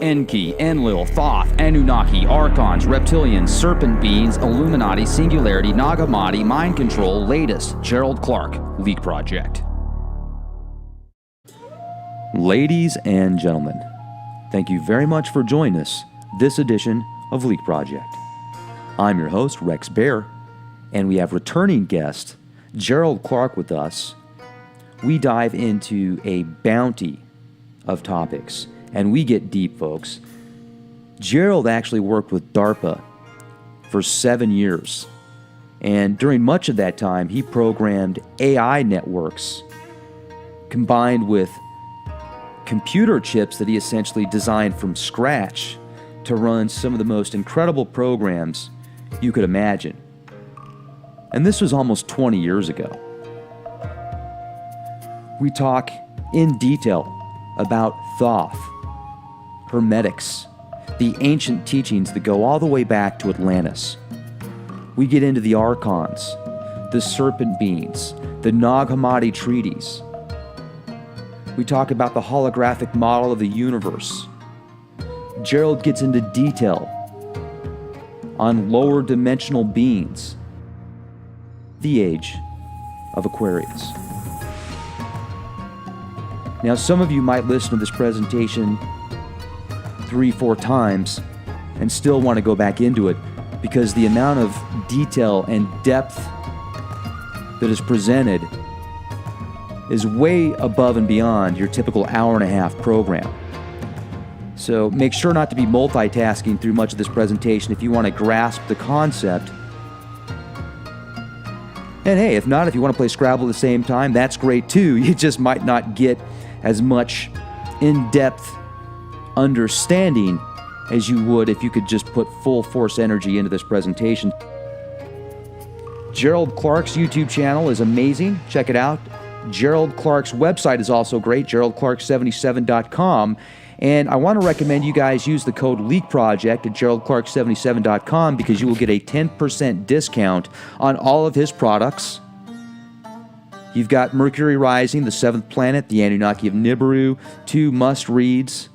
Enki, Enlil, Thoth, Anunnaki, Archons, Reptilians, Serpent Beings, Illuminati, Singularity, Nag Hamadi, Mind Control, latest, Gerald Clark, Leak Project. Ladies and gentlemen, thank you very much for joining us this edition of Leak Project. I'm your host, Rex Bear, and we have returning guest Gerald Clark with us. We dive into a bounty of topics, and we get deep, folks. Gerald actually worked with DARPA for 7 years, and during much of that time, he programmed AI networks combined with computer chips that he essentially designed from scratch to run some of the most incredible programs you could imagine. And this was almost 20 years ago. We talk in detail about Thoth, Hermetics, the ancient teachings that go all the way back to Atlantis. We get into the Archons, the Serpent Beings, the Nag Hamadi treaties. We talk about the holographic model of the universe. Gerald gets into detail on lower dimensional beings, the age of Aquarius. Now, some of you might listen to this presentation 3-4 times and still want to go back into it because the amount of detail and depth that is presented is way above and beyond your typical hour-and-a-half program. So make sure not to be multitasking through much of this presentation if you want to grasp the concept. And hey, if not, if you want to play Scrabble at the same time, that's great too. You just might not get as much in-depth understanding as you would if you could just put full force energy into this presentation. Gerald Clark's YouTube channel is amazing. Check it out. Gerald Clark's website is also great, geraldclark77.com. And I want to recommend you guys use the code LEAKPROJECT at geraldclark77.com because you will get a 10% discount on all of his products. You've got Mercury Rising, the 7th planet, the Anunnaki of Nibiru, 2 must-reads.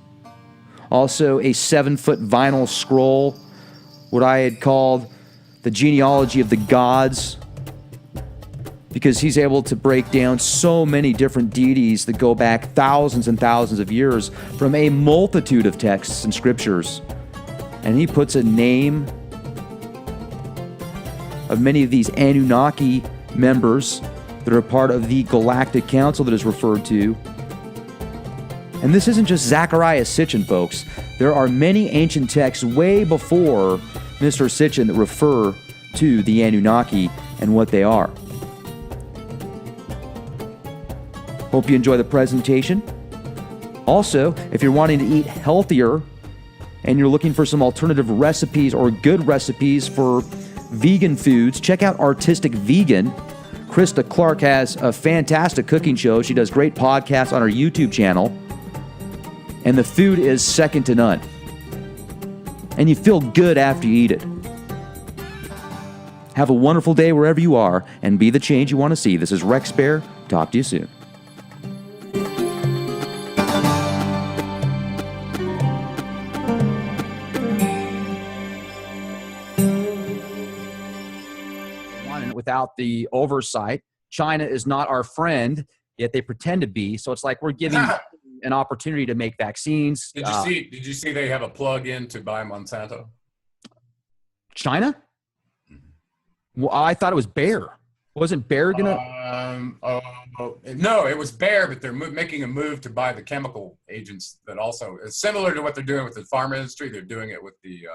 Also, a 7-foot vinyl scroll, what I had called the genealogy of the gods, because he's able to break down so many different deities that go back thousands and thousands of years from a multitude of texts and scriptures. And he puts a name of many of these Anunnaki members that are part of the Galactic Council that is referred to. And this isn't just Zachariah Sitchin, folks. There are many ancient texts way before Mr. Sitchin that refer to the Anunnaki and what they are. Hope you enjoy the presentation. Also, if you're wanting to eat healthier and you're looking for some alternative recipes or good recipes for vegan foods, check out Artistic Vegan. Krista Clark has a fantastic cooking show. She does great podcasts on her YouTube channel. And the food is second to none. And you feel good after you eat it. Have a wonderful day wherever you are, and be the change you want to see. This is Rex Bear. Talk to you soon. Without the oversight. China is not our friend, yet they pretend to be. So it's like we're giving an opportunity to make vaccines. Did you see they have a plug-in to buy Monsanto? China? Well, I thought it was Bayer. Wasn't Bayer gonna? No, it was Bayer, but they're making a move to buy the chemical agents that also is similar to what they're doing with the farm industry. They're doing it with the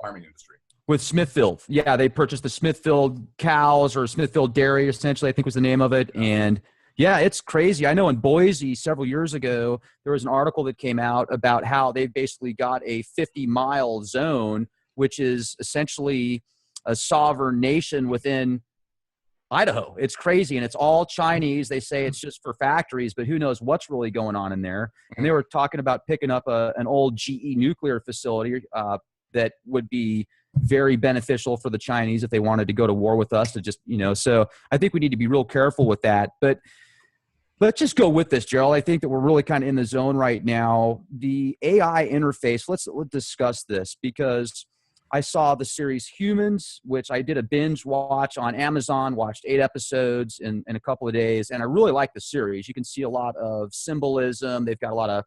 farming industry. With Smithfield. Yeah, they purchased the Smithfield cows, or Smithfield Dairy, essentially, I think was the name of it. And yeah, it's crazy. I know in Boise several years ago, there was an article that came out about how they've basically got a 50-mile zone, which is essentially a sovereign nation within Idaho. It's crazy, and it's all Chinese. They say it's just for factories, but who knows what's really going on in there. And they were talking about picking up an old GE nuclear facility that would be very beneficial for the Chinese if they wanted to go to war with us, to just, so I think we need to be real careful with that. But Let's just go with this, Gerald. I think that we're really kind of in the zone right now. The AI interface, let's discuss this, because I saw the series Humans, which I did a binge watch on Amazon, watched 8 episodes in a couple of days, and I really like the series. You can see a lot of symbolism. They've got a lot of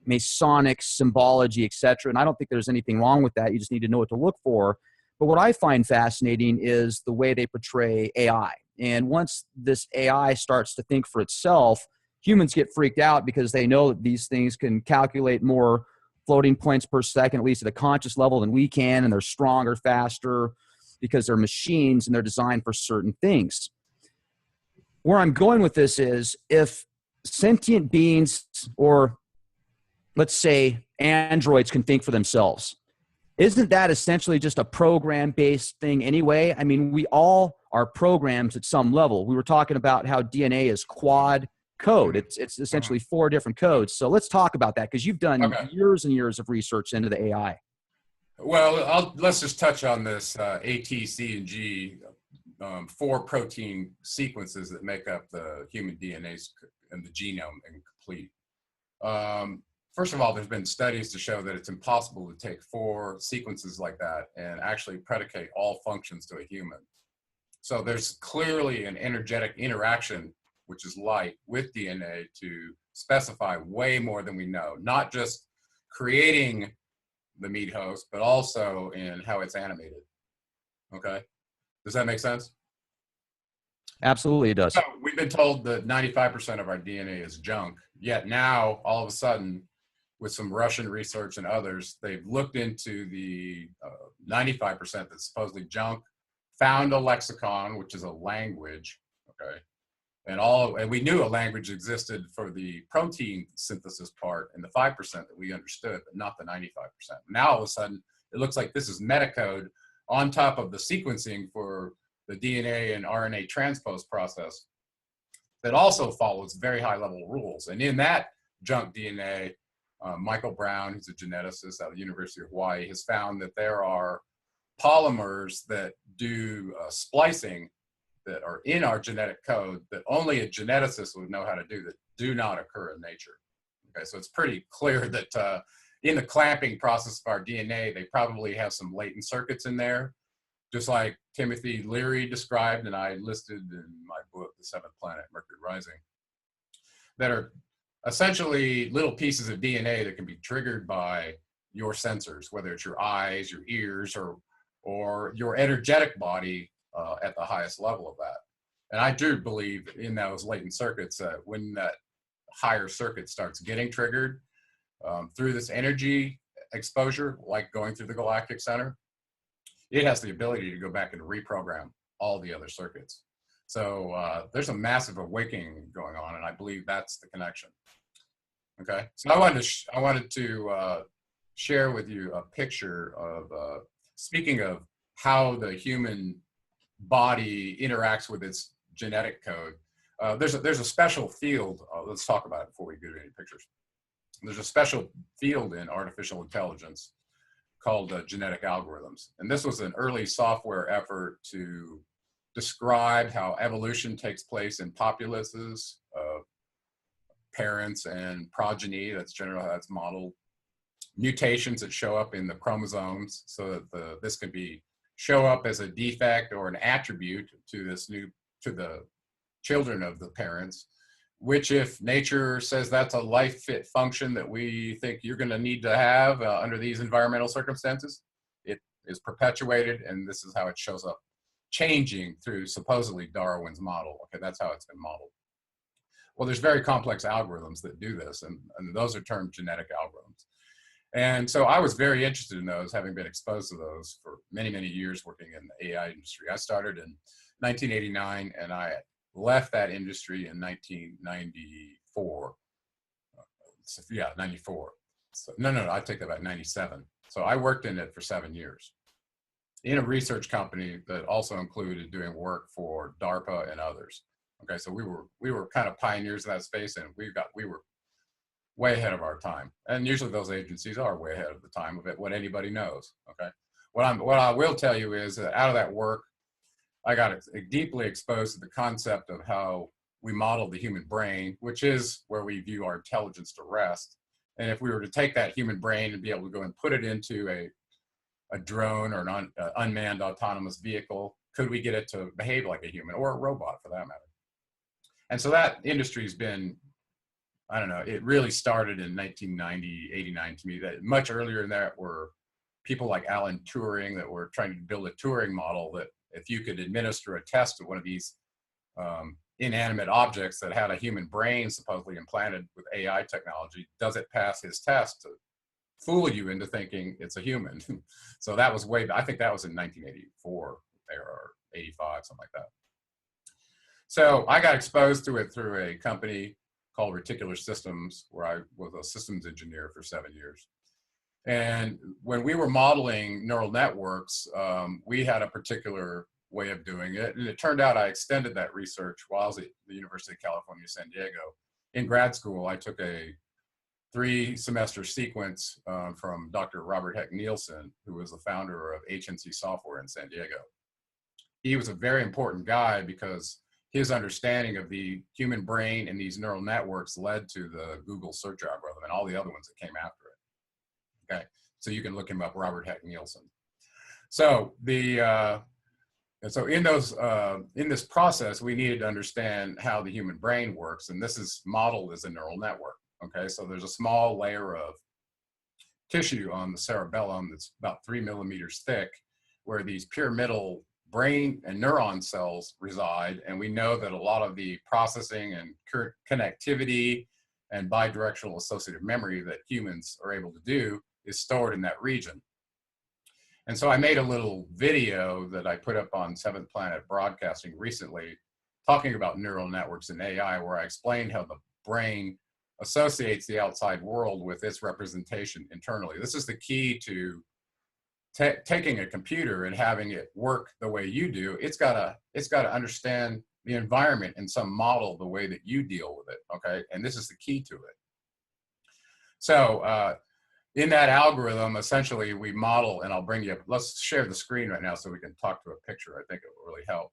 Masonic symbology, etc. And I don't think there's anything wrong with that. You just need to know what to look for. But what I find fascinating is the way they portray AI. And once this AI starts to think for itself, humans get freaked out because they know that these things can calculate more floating points per second, at least at a conscious level, than we can, and they're stronger, faster, because they're machines and they're designed for certain things. Where I'm going with this is, if sentient beings, or let's say androids, can think for themselves, isn't that essentially just a program-based thing anyway? I mean, we all are programs at some level. We were talking about how DNA is quad code. It's essentially 4 different codes. So let's talk about that, because you've done years and years of research into the AI. Well, let's just touch on this A, T, C, and G, 4 protein sequences that make up the human DNA and the genome and complete. First of all, there's been studies to show that it's impossible to take 4 sequences like that and actually predicate all functions to a human. So there's clearly an energetic interaction, which is light, with DNA to specify way more than we know, not just creating the meat host, but also in how it's animated. Okay? Does that make sense? Absolutely, it does. So we've been told that 95% of our DNA is junk, yet now, all of a sudden, with some Russian research and others, they've looked into the 95% that's supposedly junk, found a lexicon, which is a language, okay? And we knew a language existed for the protein synthesis part and the 5% that we understood, but not the 95%. Now, all of a sudden, it looks like this is metacode on top of the sequencing for the DNA and RNA transpose process that also follows very high level rules. And in that junk DNA, Michael Brown, who's a geneticist out of the University of Hawaii, has found that there are polymers that do splicing that are in our genetic code that only a geneticist would know how to do, that do not occur in nature. Okay, so it's pretty clear that in the clamping process of our DNA, they probably have some latent circuits in there, just like Timothy Leary described, and I listed in my book, The Seventh Planet, Mercury Rising, that are essentially little pieces of DNA that can be triggered by your sensors, whether it's your eyes, your ears, or your energetic body at the highest level of that. And I do believe in those latent circuits, when that higher circuit starts getting triggered through this energy exposure, like going through the galactic center, it has the ability to go back and reprogram all the other circuits. So there's a massive awakening going on, and I believe that's the connection. Okay, so I wanted to share with you a picture of, speaking of how the human body interacts with its genetic code. There's a special field. Let's talk about it before we go to any pictures. There's a special field in artificial intelligence called genetic algorithms, and this was an early software effort to describe how evolution takes place in populaces of parents and progeny. That's generally how it's modeled. Mutations that show up in the chromosomes, so that this can show up as a defect or an attribute to the children of the parents, which, if nature says that's a life fit function that we think you're going to need to have under these environmental circumstances, it is perpetuated, and this is how it shows up, changing through supposedly Darwin's model. Okay, that's how it's been modeled. Well, there's very complex algorithms that do this, and those are termed genetic algorithms. And so I was very interested in those, having been exposed to those for many, many years working in the AI industry. I started in 1989, and I left that industry in 1994. Yeah, 94. So, no, I take that back, 97. So I worked in it for 7 years in a research company that also included doing work for DARPA and others. Okay, so we were kind of pioneers in that space, and we were way ahead of our time. And usually those agencies are way ahead of the time of it, what anybody knows. Okay, what I will tell you is that out of that work, I got deeply exposed to the concept of how we modeled the human brain, which is where we view our intelligence to rest. And if we were to take that human brain and be able to go and put it into a drone or an unmanned autonomous vehicle, could we get it to behave like a human or a robot for that matter? And so that industry's been, I don't know, it really started in 1990, 89 to me. That much earlier than that were people like Alan Turing that were trying to build a Turing model that if you could administer a test to one of these inanimate objects that had a human brain supposedly implanted with AI technology, does it pass his test to fool you into thinking it's a human? So that was I think that was in 1984 or 85, something like that. So I got exposed to it through a company called Reticular Systems, where I was a systems engineer for 7 years. And when we were modeling neural networks, we had a particular way of doing it. And it turned out I extended that research while I was at the University of California, San Diego. In grad school, I took a 3-semester sequence from Dr. Robert Heck Nielsen, who was the founder of HNC Software in San Diego. He was a very important guy because his understanding of the human brain and these neural networks led to the Google search algorithm and all the other ones that came after it. Okay, so you can look him up, Robert Heck Nielsen. So in this process, we needed to understand how the human brain works, and this is modeled as a neural network. Okay, so there's a small layer of tissue on the cerebellum that's about 3 millimeters thick, where these pyramidal brain and neuron cells reside, and we know that a lot of the processing and connectivity and bidirectional associative memory that humans are able to do is stored in that region. And so I made a little video that I put up on Seventh Planet Broadcasting recently, talking about neural networks and AI, where I explained how the brain associates the outside world with its representation internally. This is the key to taking a computer and having it work the way you do. It's got to understand the environment in some model the way that you deal with it. Okay, and this is the key to it. So in that algorithm, essentially we model, and I'll bring you up. Let's share the screen right now so we can talk to a picture. I think it will really help.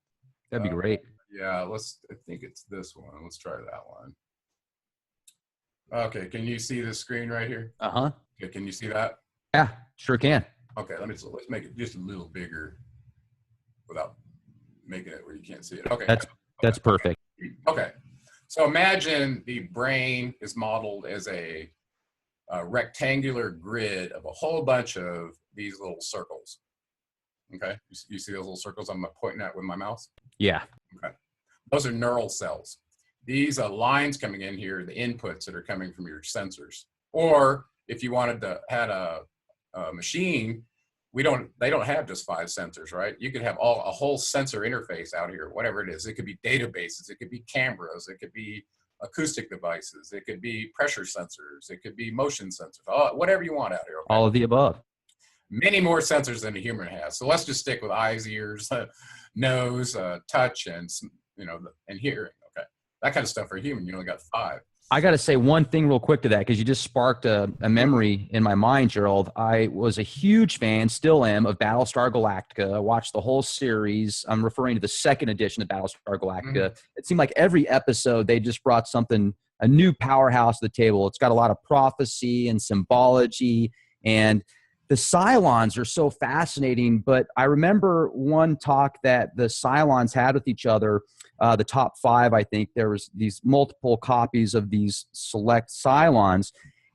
That'd be great. Yeah, I think it's this one. Let's try that one. Okay, can you see the screen right here? Uh-huh. Okay, can you see that? Yeah, sure can. Okay, let's make it just a little bigger without making it where you can't see it. Okay. That's perfect. Okay, so imagine the brain is modeled as a rectangular grid of a whole bunch of these little circles. Okay, you see those little circles I'm pointing at with my mouse? Yeah. Okay, those are neural cells. These lines coming in here, the inputs that are coming from your sensors. Or if you wanted to have a machine, they don't have just 5 sensors, right? You could have a whole sensor interface out here, whatever it is. It could be databases, it could be cameras, it could be acoustic devices, it could be pressure sensors, it could be motion sensors, whatever you want out here. Okay? All of the above. Many more sensors than a human has. So let's just stick with eyes, ears, nose, touch, and and hearing. Okay, that kind of stuff for a human, you only got 5. I got to say one thing real quick to that, because you just sparked a memory in my mind, Gerald. I was a huge fan, still am, of Battlestar Galactica. I watched the whole series. I'm referring to the 2nd edition of Battlestar Galactica. Mm-hmm. It seemed like every episode they just brought a new powerhouse to the table. It's got a lot of prophecy and symbology, and the Cylons are so fascinating. But I remember one talk that the Cylons had with each other, the top 5, I think. There was these multiple copies of these select Cylons.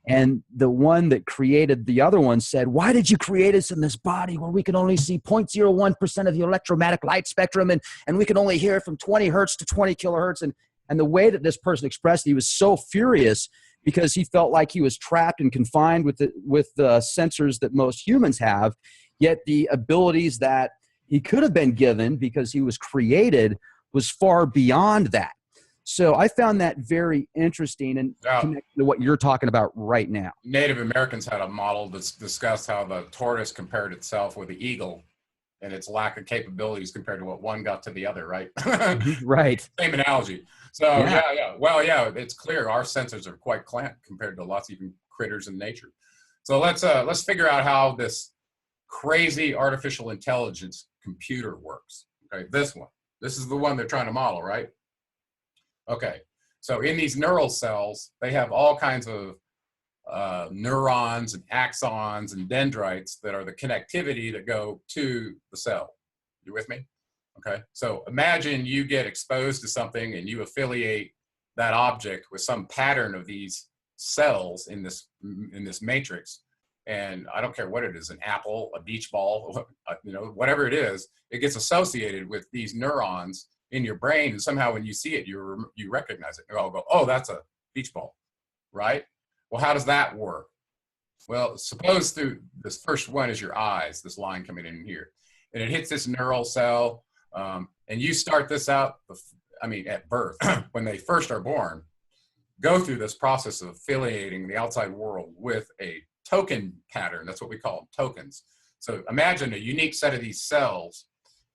And the one that created the other one said, "Why did you create us in this body where we can only see 0.01% of the electromagnetic light spectrum, and we can only hear from 20 hertz to 20 kilohertz?" And the way that this person expressed it, he was so furious because he felt like he was trapped and confined with the sensors that most humans have, yet the abilities that he could have been given because he was created was far beyond that. So I found that very interesting and connected to what you're talking about right now. Native Americans had a model that discussed how the tortoise compared itself with the eagle and its lack of capabilities compared to what one got to the other, right? Right. Same analogy. So yeah. Well, yeah, it's clear our sensors are quite clamped compared to lots of even critters in nature. So let's figure out how this crazy artificial intelligence computer works. Okay, this one. This is the one they're trying to model, right? Okay, so in these neural cells, they have all kinds of neurons and axons and dendrites that are the connectivity that go to the cell. You with me? Okay, so imagine you get exposed to something and you affiliate that object with some pattern of these cells in this matrix. And I don't care what it is, an apple, a beach ball, you know, whatever it is, it gets associated with these neurons in your brain. And somehow when you see it, you recognize it. You all go, oh, that's a beach ball, right? Well, how does that work? Well, suppose through this first one is your eyes, this line coming in here, and it hits this neural cell, and you start this out, I mean, at birth, when they first are born, go through this process of affiliating the outside world with a token pattern. That's what we call them, tokens. So imagine a unique set of these cells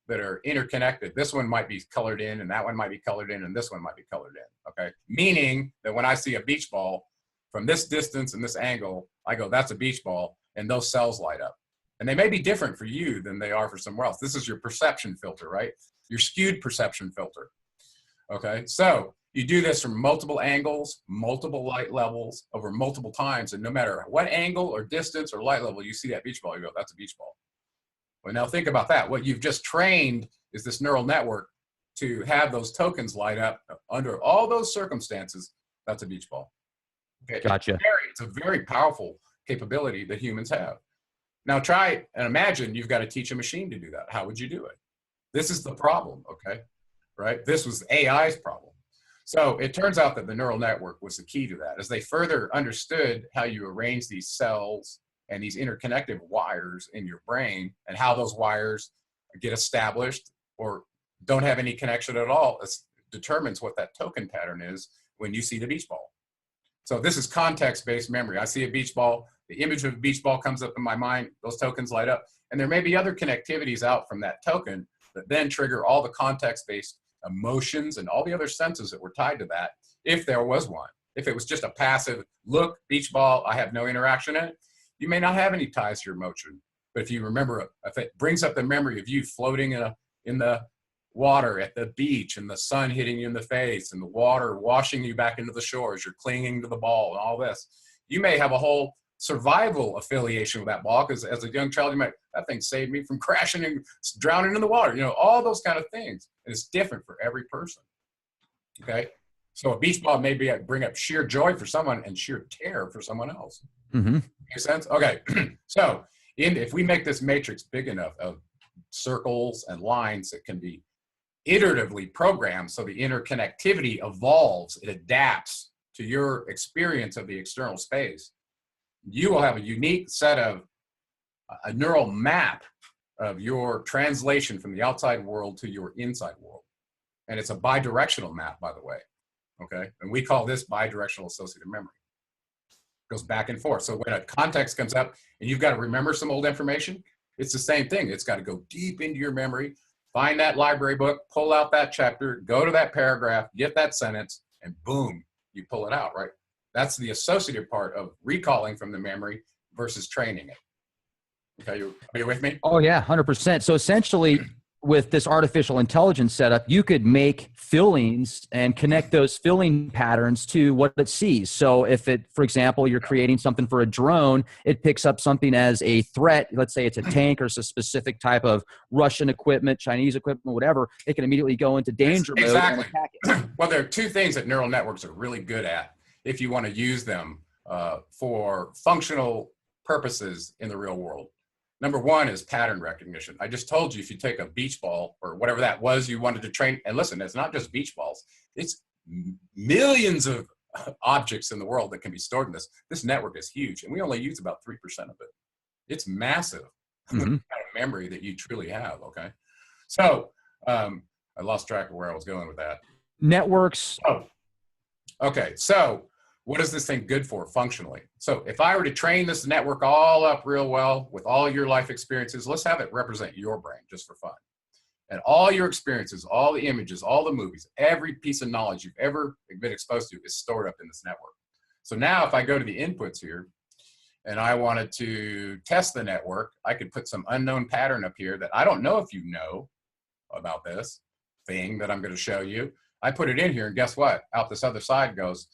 that are interconnected. This one might be colored in, and that one might be colored in, and this one might be colored in, okay? Meaning that when I see a beach ball, from this distance and this angle, I go, that's a beach ball, and those cells light up. And they may be different for you than they are for somewhere else. This is your perception filter, right? Your skewed perception filter, okay? So you do this from multiple angles, multiple light levels, over multiple times, and no matter what angle or distance or light level you see that beach ball, you go, that's a beach ball. Well, now think about that. What you've just trained is this neural network to have those tokens light up under all those circumstances. That's a beach ball. Okay. Gotcha. It's a very powerful capability that humans have. Now try and imagine you've got to teach a machine to do that. How would you do it? This is the problem, okay? Right? This was AI's problem. So it turns out that the neural network was the key to that. As they further understood how you arrange these cells and these interconnected wires in your brain and how those wires get established or don't have any connection at all, it determines what that token pattern is when you see the beach ball. So this is context-based memory. I see a beach ball, the image of a beach ball comes up in my mind, those tokens light up, and there may be other connectivities out from that token that then trigger all the context-based emotions and all the other senses that were tied to that, if there was one. If it was just a passive, look, beach ball, I have no interaction in it, you may not have any ties to your emotion. But if you remember, if it brings up the memory of you floating in the water at the beach and the sun hitting you in the face and the water washing you back into the shore as you're clinging to the ball and all this, you may have a whole survival affiliation with that ball because as a young child, you might, that thing saved me from crashing and drowning in the water, you know, all those kind of things. And it's different for every person, okay? So a beach ball may bring up sheer joy for someone and sheer terror for someone else. Mm-hmm. Make sense? Okay, so if we make this matrix big enough of circles and lines that can be iteratively programmed so the interconnectivity evolves, it adapts to your experience of the external space, you will have a unique set of a neural map of your translation from the outside world to your inside world. And it's a bidirectional map, by the way, okay? And we call this bidirectional associative memory. It goes back and forth. So when a context comes up and you've got to remember some old information, it's the same thing. It's got to go deep into your memory, find that library book, pull out that chapter, go to that paragraph, get that sentence, and boom, you pull it out, right? That's the associative part of recalling from the memory versus training it. Okay, are you with me? Oh yeah, 100%. So essentially with this artificial intelligence setup, you could make fillings and connect those filling patterns to what it sees. So if it, for example, you're creating something for a drone, it picks up something as a threat. Let's say it's a tank or it's a specific type of Russian equipment, Chinese equipment, whatever. It can immediately go into danger mode and attack it. Well, there are two things that neural networks are really good at if you want to use them for functional purposes in the real world. Number one is pattern recognition. I just told you if you take a beach ball or whatever that was you wanted to train, and listen, it's not just beach balls. It's millions of objects in the world that can be stored in this. This network is huge, and we only use about 3% of it. It's massive, the kind of memory that you truly have, okay? So I lost track of where I was going with that. Networks. Oh, okay. So what is this thing good for functionally? So if I were to train this network all up real well with all your life experiences, let's have it represent your brain just for fun. And all your experiences, all the images, all the movies, every piece of knowledge you've ever been exposed to is stored up in this network. So now if I go to the inputs here and I wanted to test the network, I could put some unknown pattern up here that I don't know if you know about this thing that I'm going to show you. I put it in here, and guess what? Out this other side goes,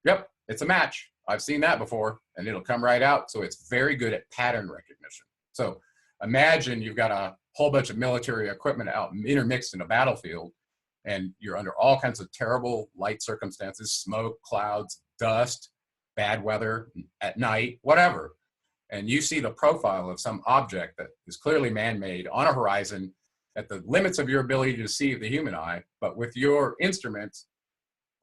yep, it's a match. I've seen that before, and it'll come right out. So it's very good at pattern recognition. So imagine you've got a whole bunch of military equipment out intermixed in a battlefield, and you're under all kinds of terrible light circumstances, smoke, clouds, dust, bad weather at night, whatever. And you see the profile of some object that is clearly man-made on a horizon at the limits of your ability to see the human eye, but with your instruments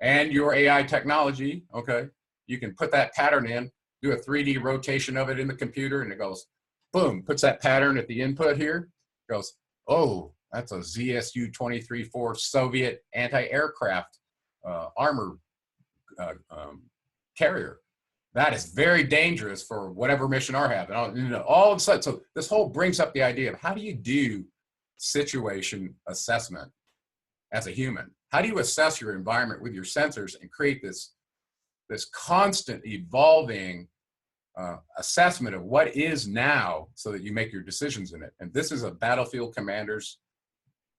and your AI technology, okay, you can put that pattern in, do a 3D rotation of it in the computer, and it goes, boom, puts that pattern at the input here, goes, oh, that's a ZSU-23-4 Soviet anti-aircraft armor carrier. That is very dangerous for whatever mission I have. And all of a sudden, so this whole brings up the idea of how do you do situation assessment as a human? How do you assess your environment with your sensors and create this constant evolving assessment of what is now so that you make your decisions in it? And this is a battlefield commander's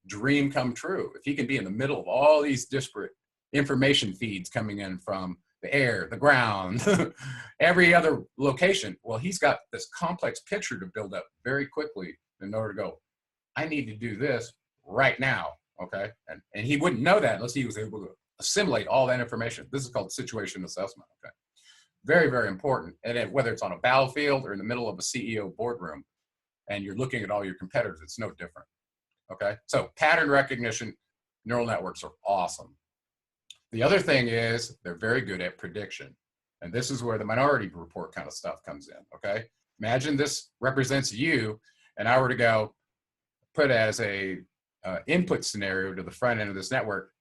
dream come true. If he can be in the middle of all these disparate information feeds coming in from the air, the ground, every other location, well, he's got this complex picture to build up very quickly in order to go, I need to do this right now, okay? And he wouldn't know that unless he was able to assimilate all that information. This is called situation assessment, okay? Very, very important. And then whether it's on a battlefield or in the middle of a CEO boardroom and you're looking at all your competitors, it's no different, okay? So pattern recognition, neural networks are awesome. The other thing is they're very good at prediction. And this is where the Minority Report kind of stuff comes in, okay? Imagine this represents you, and I were to go put as a input scenario to the front end of this network,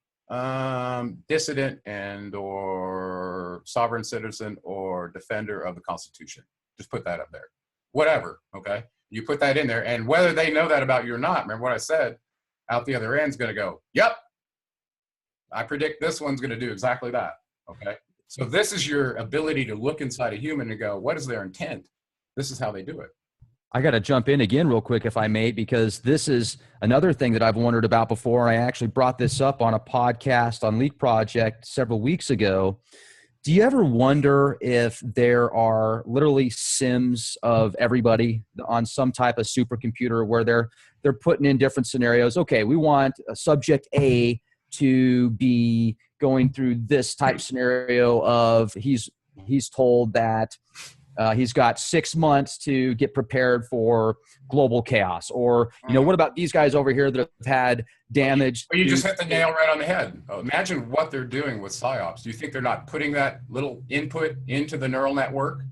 dissident and or sovereign citizen or defender of the Constitution. Just put that up there. Whatever, okay? You put that in there, and whether they know that about you or not, remember what I said, out the other end's gonna go, yep, I predict this one's going to do exactly that, okay? So this is your ability to look inside a human and go, what is their intent? This is how they do it. I got to jump in again real quick, if I may, because this is another thing that I've wondered about before. I actually brought this up on a podcast on Leak Project several weeks ago. Do you ever wonder if there are literally sims of everybody on some type of supercomputer where they're putting in different scenarios? Okay, we want a subject A to be going through this type scenario of he's told that he's got 6 months to get prepared for global chaos, or what about these guys over here that have had damage? You just hit the nail right on the head. Imagine what they're doing with psyops. Do you think they're not putting that little input into the neural network?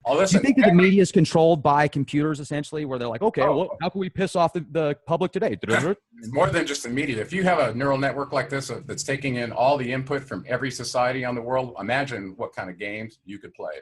Do you think that the media is controlled by computers essentially, where they're like, okay, well, how can we piss off the public today? It's more than just the media. If you have a neural network like this that's taking in all the input from every society on the world, imagine what kind of games you could play.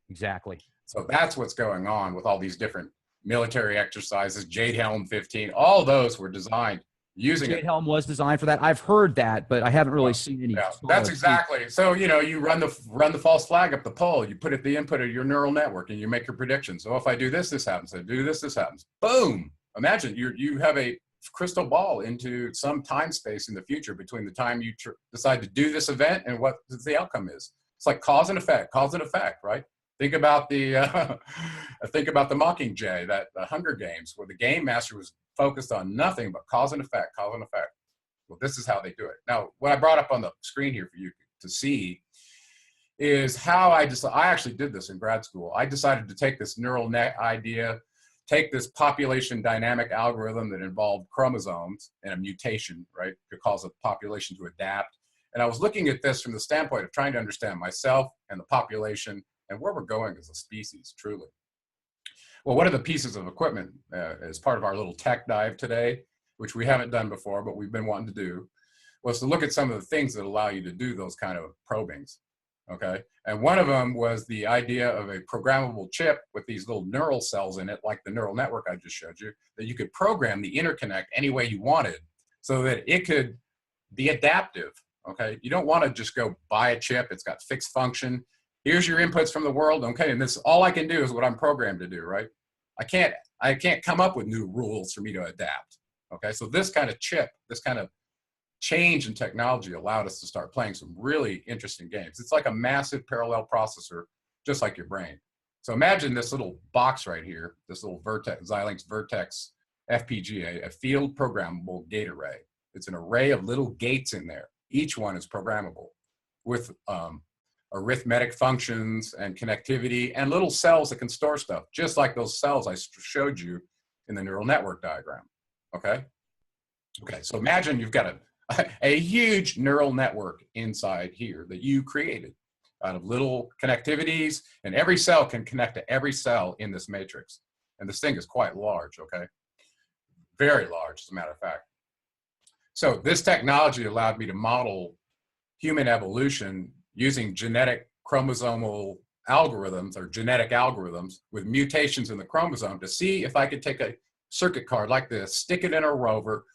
Exactly. So that's what's going on with all these different military exercises. Jade Helm 15, all those were designed using Jade Helm was designed for that. I've heard that, but I haven't really seen any. Yeah, that's exactly. So, you run the false flag up the pole, you put it the input of your neural network and you make your predictions. So if I do this, this happens. I do this, this happens. Boom. Imagine you have a crystal ball into some time space in the future between the time you decide to do this event and what the outcome is. It's like cause and effect, right? Think about the Mockingjay, that the Hunger Games, where the game master was focused on nothing but cause and effect, cause and effect. Well, this is how they do it. Now, what I brought up on the screen here for you to see is how I actually did this in grad school. I decided to take this neural net idea, take this population dynamic algorithm that involved chromosomes and a mutation, right, to cause a population to adapt. And I was looking at this from the standpoint of trying to understand myself and the population and where we're going as a species, truly. Well, one of the pieces of equipment as part of our little tech dive today, which we haven't done before, but we've been wanting to do, was to look at some of the things that allow you to do those kind of probings, okay? And one of them was the idea of a programmable chip with these little neural cells in it, like the neural network I just showed you, that you could program the interconnect any way you wanted so that it could be adaptive, okay? You don't want to just go buy a chip, it's got fixed function. Here's your inputs from the world, okay, and this all I can do is what I'm programmed to do, right? I can't come up with new rules for me to adapt, okay? So this kind of chip, this kind of change in technology allowed us to start playing some really interesting games. It's like a massive parallel processor, just like your brain. So imagine this little box right here, this little Xilinx Vertex FPGA, a field programmable gate array. It's an array of little gates in there. Each one is programmable with arithmetic functions and connectivity and little cells that can store stuff, just like those cells I showed you in the neural network diagram, okay? Okay, so imagine you've got a huge neural network inside here that you created out of little connectivities, and every cell can connect to every cell in this matrix. And this thing is quite large, okay? Very large, as a matter of fact. So this technology allowed me to model human evolution using genetic chromosomal algorithms or genetic algorithms with mutations in the chromosome to see if I could take a circuit card like this, stick it in a rover,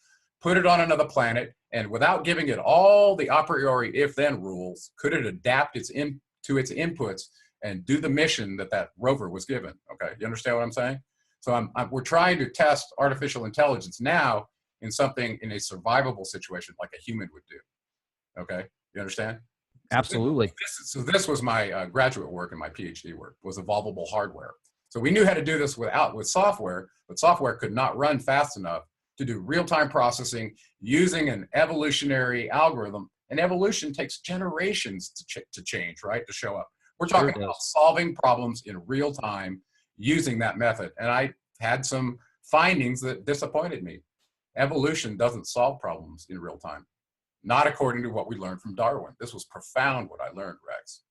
put it on another planet, and without giving it all the a priori if-then rules, could it adapt to its inputs and do the mission that that rover was given? Okay, you understand what I'm saying? So we're trying to test artificial intelligence now in something in a survivable situation like a human would do. Okay, you understand? Absolutely. So this was my graduate work and my PhD work, was evolvable hardware. So we knew how to do this with software, but software could not run fast enough to do real-time processing using an evolutionary algorithm. And evolution takes generations to change, right, to show up. We're talking about solving problems in real time using that method. And I had some findings that disappointed me. Evolution doesn't solve problems in real time. Not according to what we learned from Darwin. This was profound what I learned, Rex.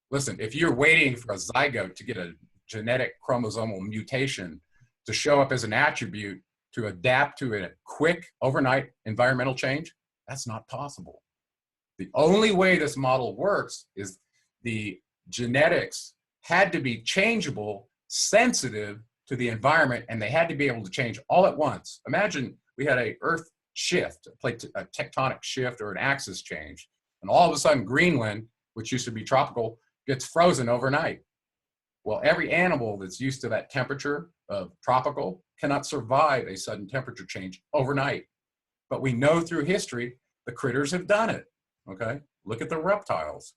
Listen, if you're waiting for a zygote to get a genetic chromosomal mutation to show up as an attribute to adapt to a quick overnight environmental change, that's not possible. The only way this model works is the genetics had to be changeable, sensitive to the environment, and they had to be able to change all at once. Imagine we had a Earth shift, a tectonic shift or an axis change, and all of a sudden Greenland, which used to be tropical, gets frozen overnight. Well, every animal that's used to that temperature of tropical cannot survive a sudden temperature change overnight. But we know through history, the critters have done it, okay? Look at the reptiles.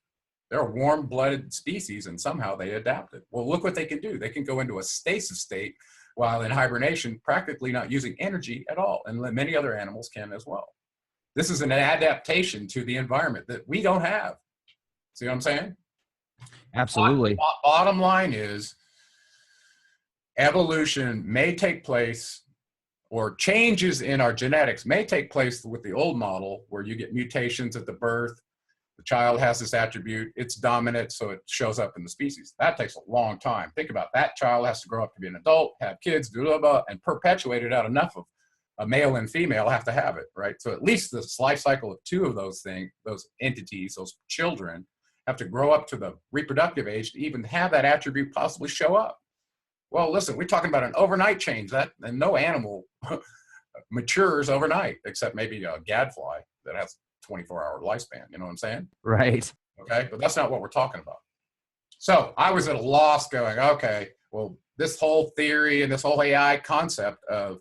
They're a warm-blooded species, and somehow they adapted. Well, look what they can do. They can go into a stasis state while in hibernation, practically not using energy at all, and many other animals can as well. This is an adaptation to the environment that we don't have. See what I'm saying? Absolutely. Bottom line is, evolution may take place, or changes in our genetics may take place with the old model where you get mutations at the birth, the child has this attribute, it's dominant, so it shows up in the species. That takes a long time. Think about that child has to grow up to be an adult, have kids, blah, blah, blah, and perpetuate it out enough of a male and female have to have it, right? So at least the life cycle of two of those things, those entities, those children, have to grow up to the reproductive age to even have that attribute possibly show up. Well, listen, we're talking about an overnight change, and no animal matures overnight, except maybe a gadfly that has 24-hour lifespan, you know what I'm saying? Right. Okay, but that's not what we're talking about. So I was at a loss going, okay, well, this whole theory and this whole AI concept of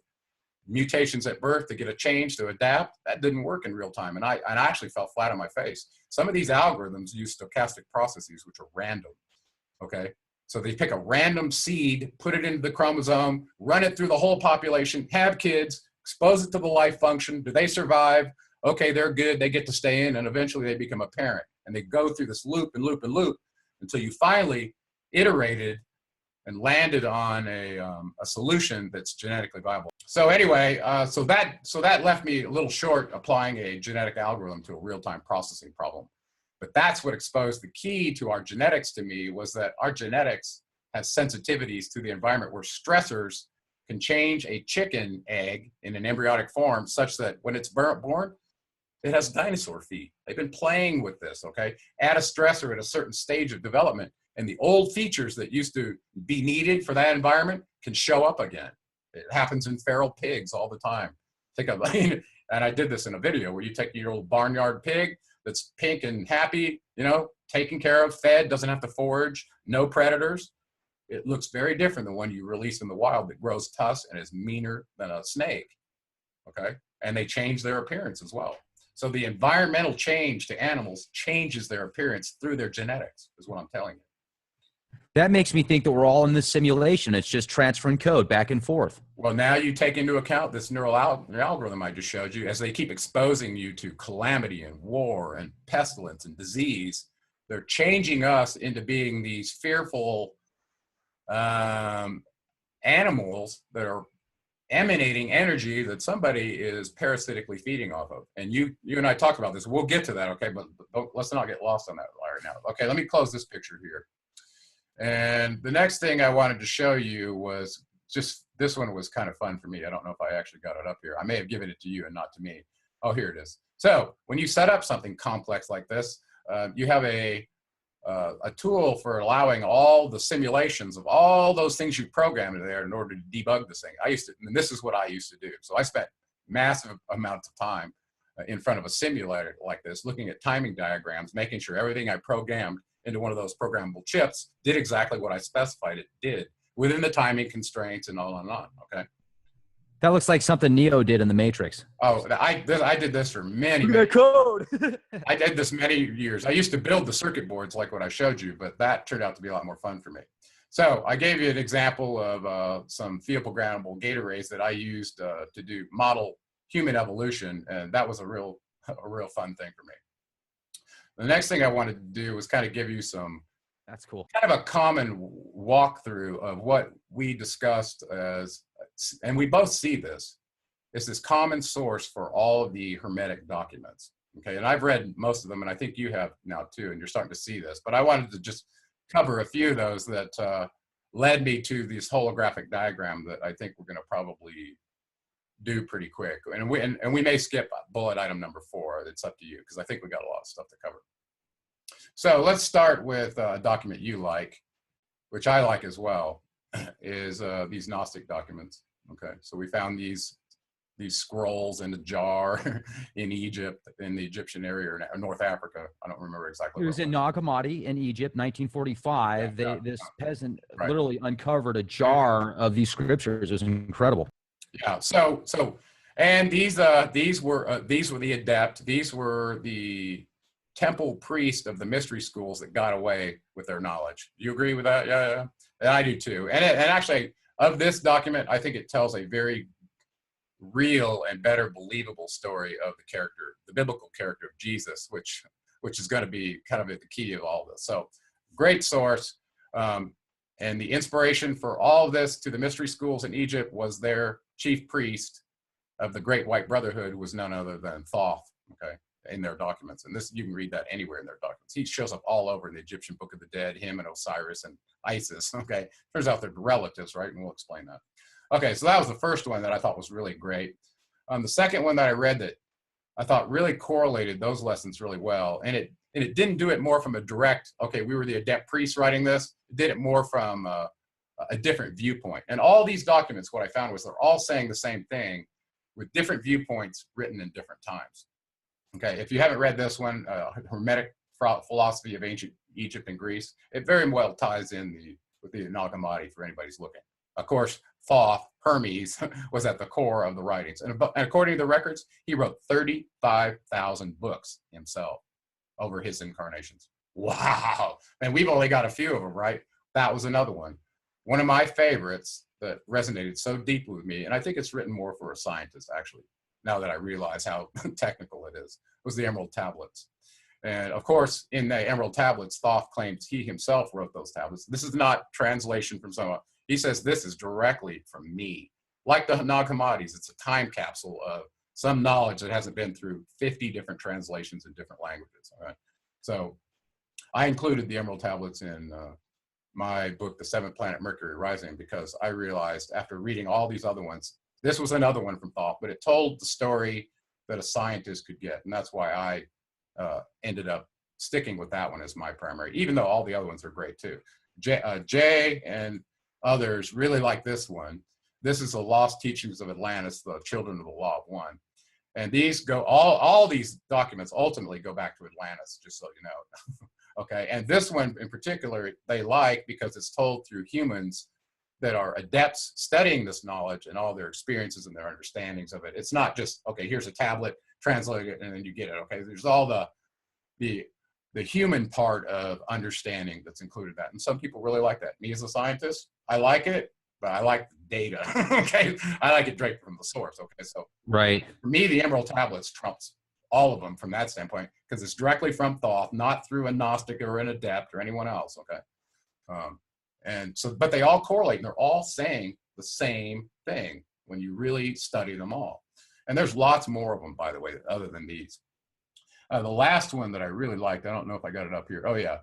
mutations at birth to get a change to adapt, that didn't work in real time. And I actually fell flat on my face. Some of these algorithms use stochastic processes, which are random, okay? So they pick a random seed, put it into the chromosome, run it through the whole population, have kids, expose it to the life function. Do they survive? Okay, they're good, they get to stay in, and eventually they become a parent. And they go through this loop and loop and loop until you finally iterated and landed on a solution that's genetically viable. So anyway, so that left me a little short applying a genetic algorithm to a real-time processing problem. But that's what exposed the key to our genetics to me, was that our genetics has sensitivities to the environment where stressors can change a chicken egg in an embryonic form such that when it's born, it has dinosaur feet. They've been playing with this, okay? Add a stressor at a certain stage of development, and the old features that used to be needed for that environment can show up again. It happens in feral pigs all the time. And I did this in a video where you take your old barnyard pig that's pink and happy, you know, taken care of, fed, doesn't have to forage, no predators. It looks very different than when you release in the wild that grows tusks and is meaner than a snake, okay? And they change their appearance as well. So the environmental change to animals changes their appearance through their genetics, is what I'm telling you. That makes me think that we're all in this simulation. It's just transferring code back and forth. Well, now you take into account this neural algorithm I just showed you. As they keep exposing you to calamity and war and pestilence and disease, they're changing us into being these fearful animals that are emanating energy that somebody is parasitically feeding off of. And you and I talked about this. We'll get to that, okay? But let's not get lost on that right now. Okay, let me close this picture here. And the next thing I wanted to show you was just, this one was kind of fun for me. I don't know if I actually got it up here. I may have given it to you and not to me. Oh, here it is. So when you set up something complex like this, you have a tool for allowing all the simulations of all those things you programmed there in order to debug this thing. And this is what I used to do. So I spent massive amounts of time in front of a simulator like this, looking at timing diagrams, making sure everything I programmed into one of those programmable chips did exactly what I specified it did within the timing constraints and on and on, okay? That looks like something Neo did in the Matrix. Oh, I did this for many code. I did this many years. I used to build the circuit boards like what I showed you, but that turned out to be a lot more fun for me. So I gave you an example of some field programmable gate arrays that I used to do model human evolution, and that was a real fun thing for me. The next thing I wanted to do was kind of give you some, that's cool, kind of a common walkthrough of what we discussed as, and we both see this, is this common source for all of the Hermetic documents. Okay, and I've read most of them, and I think you have now too, and you're starting to see this, but I wanted to just cover a few of those that led me to this holographic diagram that I think we're going to probably do pretty quick. And we may skip bullet item number 4. It's up to you, because I think we got a lot of stuff to cover. So let's start with a document you like, which I like as well, is these Gnostic documents. Okay, so we found these scrolls in a jar in Egypt, in the Egyptian area, or North Africa. I don't remember exactly. It was in Nag Hamadi in Egypt, 1945. This peasant literally uncovered a jar of these scriptures. It was incredible. Yeah. And these were the adept. These were the temple priest of the mystery schools that got away with their knowledge. Do you agree with that? Yeah. And I do too. And actually, of this document, I think it tells a very real and better believable story of the character, the biblical character of Jesus, which is going to be kind of the key of all this. So great source. And the inspiration for all of this to the mystery schools in Egypt was their chief priest of the Great White Brotherhood, who was none other than Thoth, okay, in their documents. And this, you can read that anywhere in their documents. He shows up all over in the Egyptian Book of the Dead, him and Osiris and Isis, okay? Turns out they're relatives, right? And we'll explain that. Okay, so that was the first one that I thought was really great. The second one that I read that I thought really correlated those lessons really well, and it didn't do it more from a direct, okay, we were the adept priests writing this. It did it more from a different viewpoint. And all these documents, what I found was they're all saying the same thing with different viewpoints written in different times. Okay, if you haven't read this one, Hermetic Philosophy of Ancient Egypt and Greece, it very well ties in with the Nag Hamadi for anybody's looking. Of course, Thoth, Hermes, was at the core of the writings. And according to the records, he wrote 35,000 books himself over his incarnations. Wow. And we've only got a few of them, right? That was another one. One of my favorites that resonated so deeply with me, and I think it's written more for a scientist, actually, now that I realize how technical it is, was the Emerald Tablets. And of course, in the Emerald Tablets, Thoth claims he himself wrote those tablets. This is not translation from someone. He says this is directly from me. Like the Nag Hamadis, it's a time capsule of some knowledge that hasn't been through 50 different translations in different languages. All right? So I included the Emerald Tablets in my book, The Seventh Planet Mercury Rising, because I realized after reading all these other ones, this was another one from Thoth, but it told the story that a scientist could get. And that's why I ended up sticking with that one as my primary, even though all the other ones are great too. Jay and others really like this one. This is the Lost Teachings of Atlantis, the Children of the Law of One. And these go, all these documents ultimately go back to Atlantis, just so you know. Okay, and this one in particular, they like because it's told through humans that are adepts studying this knowledge and all their experiences and their understandings of it. It's not just, okay, here's a tablet, translate it, and then you get it. Okay, there's all the human part of understanding that's included in that, and some people really like that. Me as a scientist, I like it, but I like the data. Okay, I like it straight from the source. Okay, so Right. for me, the Emerald Tablets trumps all of them from that standpoint, because it's directly from Thoth, not through a Gnostic or an Adept or anyone else. Okay, and so, but they all correlate, and they're all saying the same thing when you really study them all. And there's lots more of them, by the way, other than these. The last one that I really liked, I don't know if I got it up here. Oh, yeah.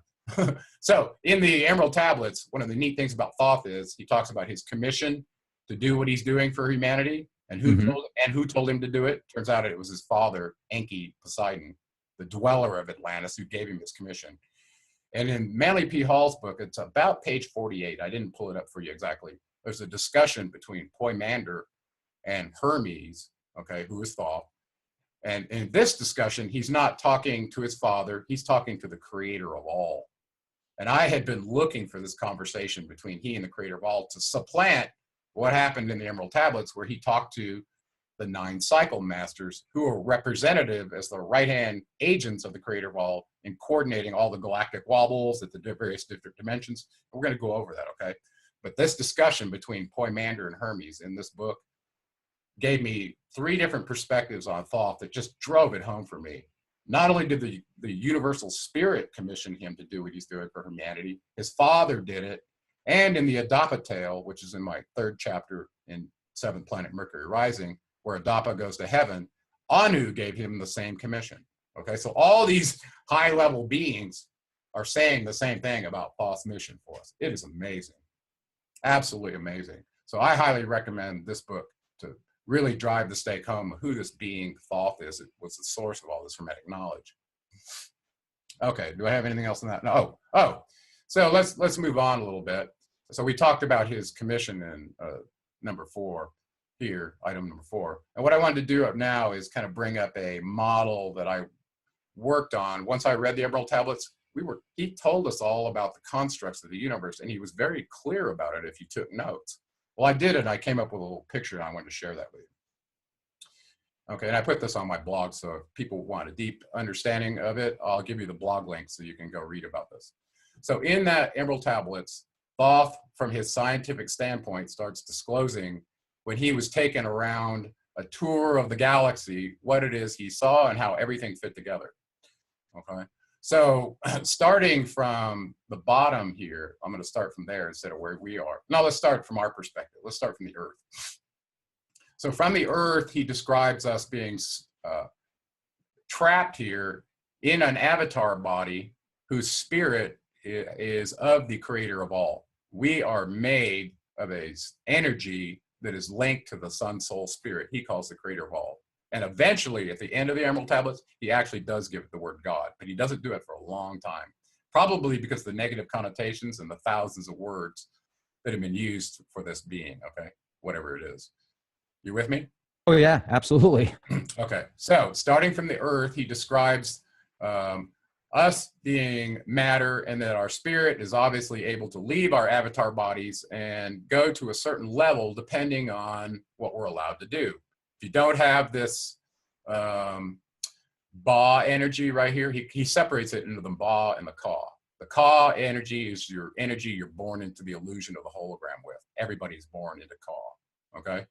So in the Emerald Tablets, one of the neat things about Thoth is he talks about his commission to do what he's doing for humanity, and who told him to do it. Turns out it was his father, Enki Poseidon, the dweller of Atlantis, who gave him his commission. And in Manly P. Hall's book, it's about page 48. I didn't pull it up for you exactly. There's a discussion between Poimnandre and Hermes, okay, who is Thoth. And in this discussion, he's not talking to his father, he's talking to the creator of all. And I had been looking for this conversation between he and the creator of all to supplant what happened in the Emerald Tablets, where he talked to the 9 cycle masters, who are representative as the right-hand agents of the creator of all in coordinating all the galactic wobbles at the various different dimensions. We're going to go over that, okay? But this discussion between Poimnandre and Hermes in this book gave me 3 different perspectives on Thoth that just drove it home for me. Not only did the universal spirit commission him to do what he's doing for humanity, his father did it, and in the Adapa tale, which is in my 3rd chapter in 7th Planet Mercury Rising, where Adapa goes to heaven, Anu gave him the same commission. Okay, so all these high-level beings are saying the same thing about Thoth's mission for us. It is amazing, absolutely amazing. So I highly recommend this book to really drive the stake home of who this being Thoth is. It was the source of all this hermetic knowledge. Okay, do I have anything else on that? No. Oh, so let's move on a little bit. So we talked about his commission in number 4 here, item number 4. And what I wanted to do now is kind of bring up a model that I worked on. Once I read the Emerald Tablets, he told us all about the constructs of the universe, and he was very clear about it if you took notes. Well, I did it. I came up with a little picture, and I wanted to share that with you. Okay, and I put this on my blog, so if people want a deep understanding of it, I'll give you the blog link so you can go read about this. So in that Emerald Tablets, Thoth, from his scientific standpoint, starts disclosing when he was taken around a tour of the galaxy, what it is he saw and how everything fit together. Okay, so starting from the bottom here, I'm going to start from there instead of where we are. Now let's start from our perspective. Let's start from the Earth. So from the Earth, he describes us being trapped here in an avatar body whose spirit is of the creator of all. We are made of an energy that is linked to the sun, soul, spirit. He calls the creator of all. And eventually, at the end of the Emerald Tablets, he actually does give it the word God, but he doesn't do it for a long time, probably because of the negative connotations and the thousands of words that have been used for this being, okay, whatever it is. You with me? Oh, yeah, absolutely. Okay, so starting from the Earth, he describes us being matter, and that our spirit is obviously able to leave our avatar bodies and go to a certain level depending on what we're allowed to do. If you don't have this Ba energy right here, he separates it into the Ba and the Ka. The Ka energy is your energy you're born into the illusion of the hologram with. Everybody's born into Ka, okay?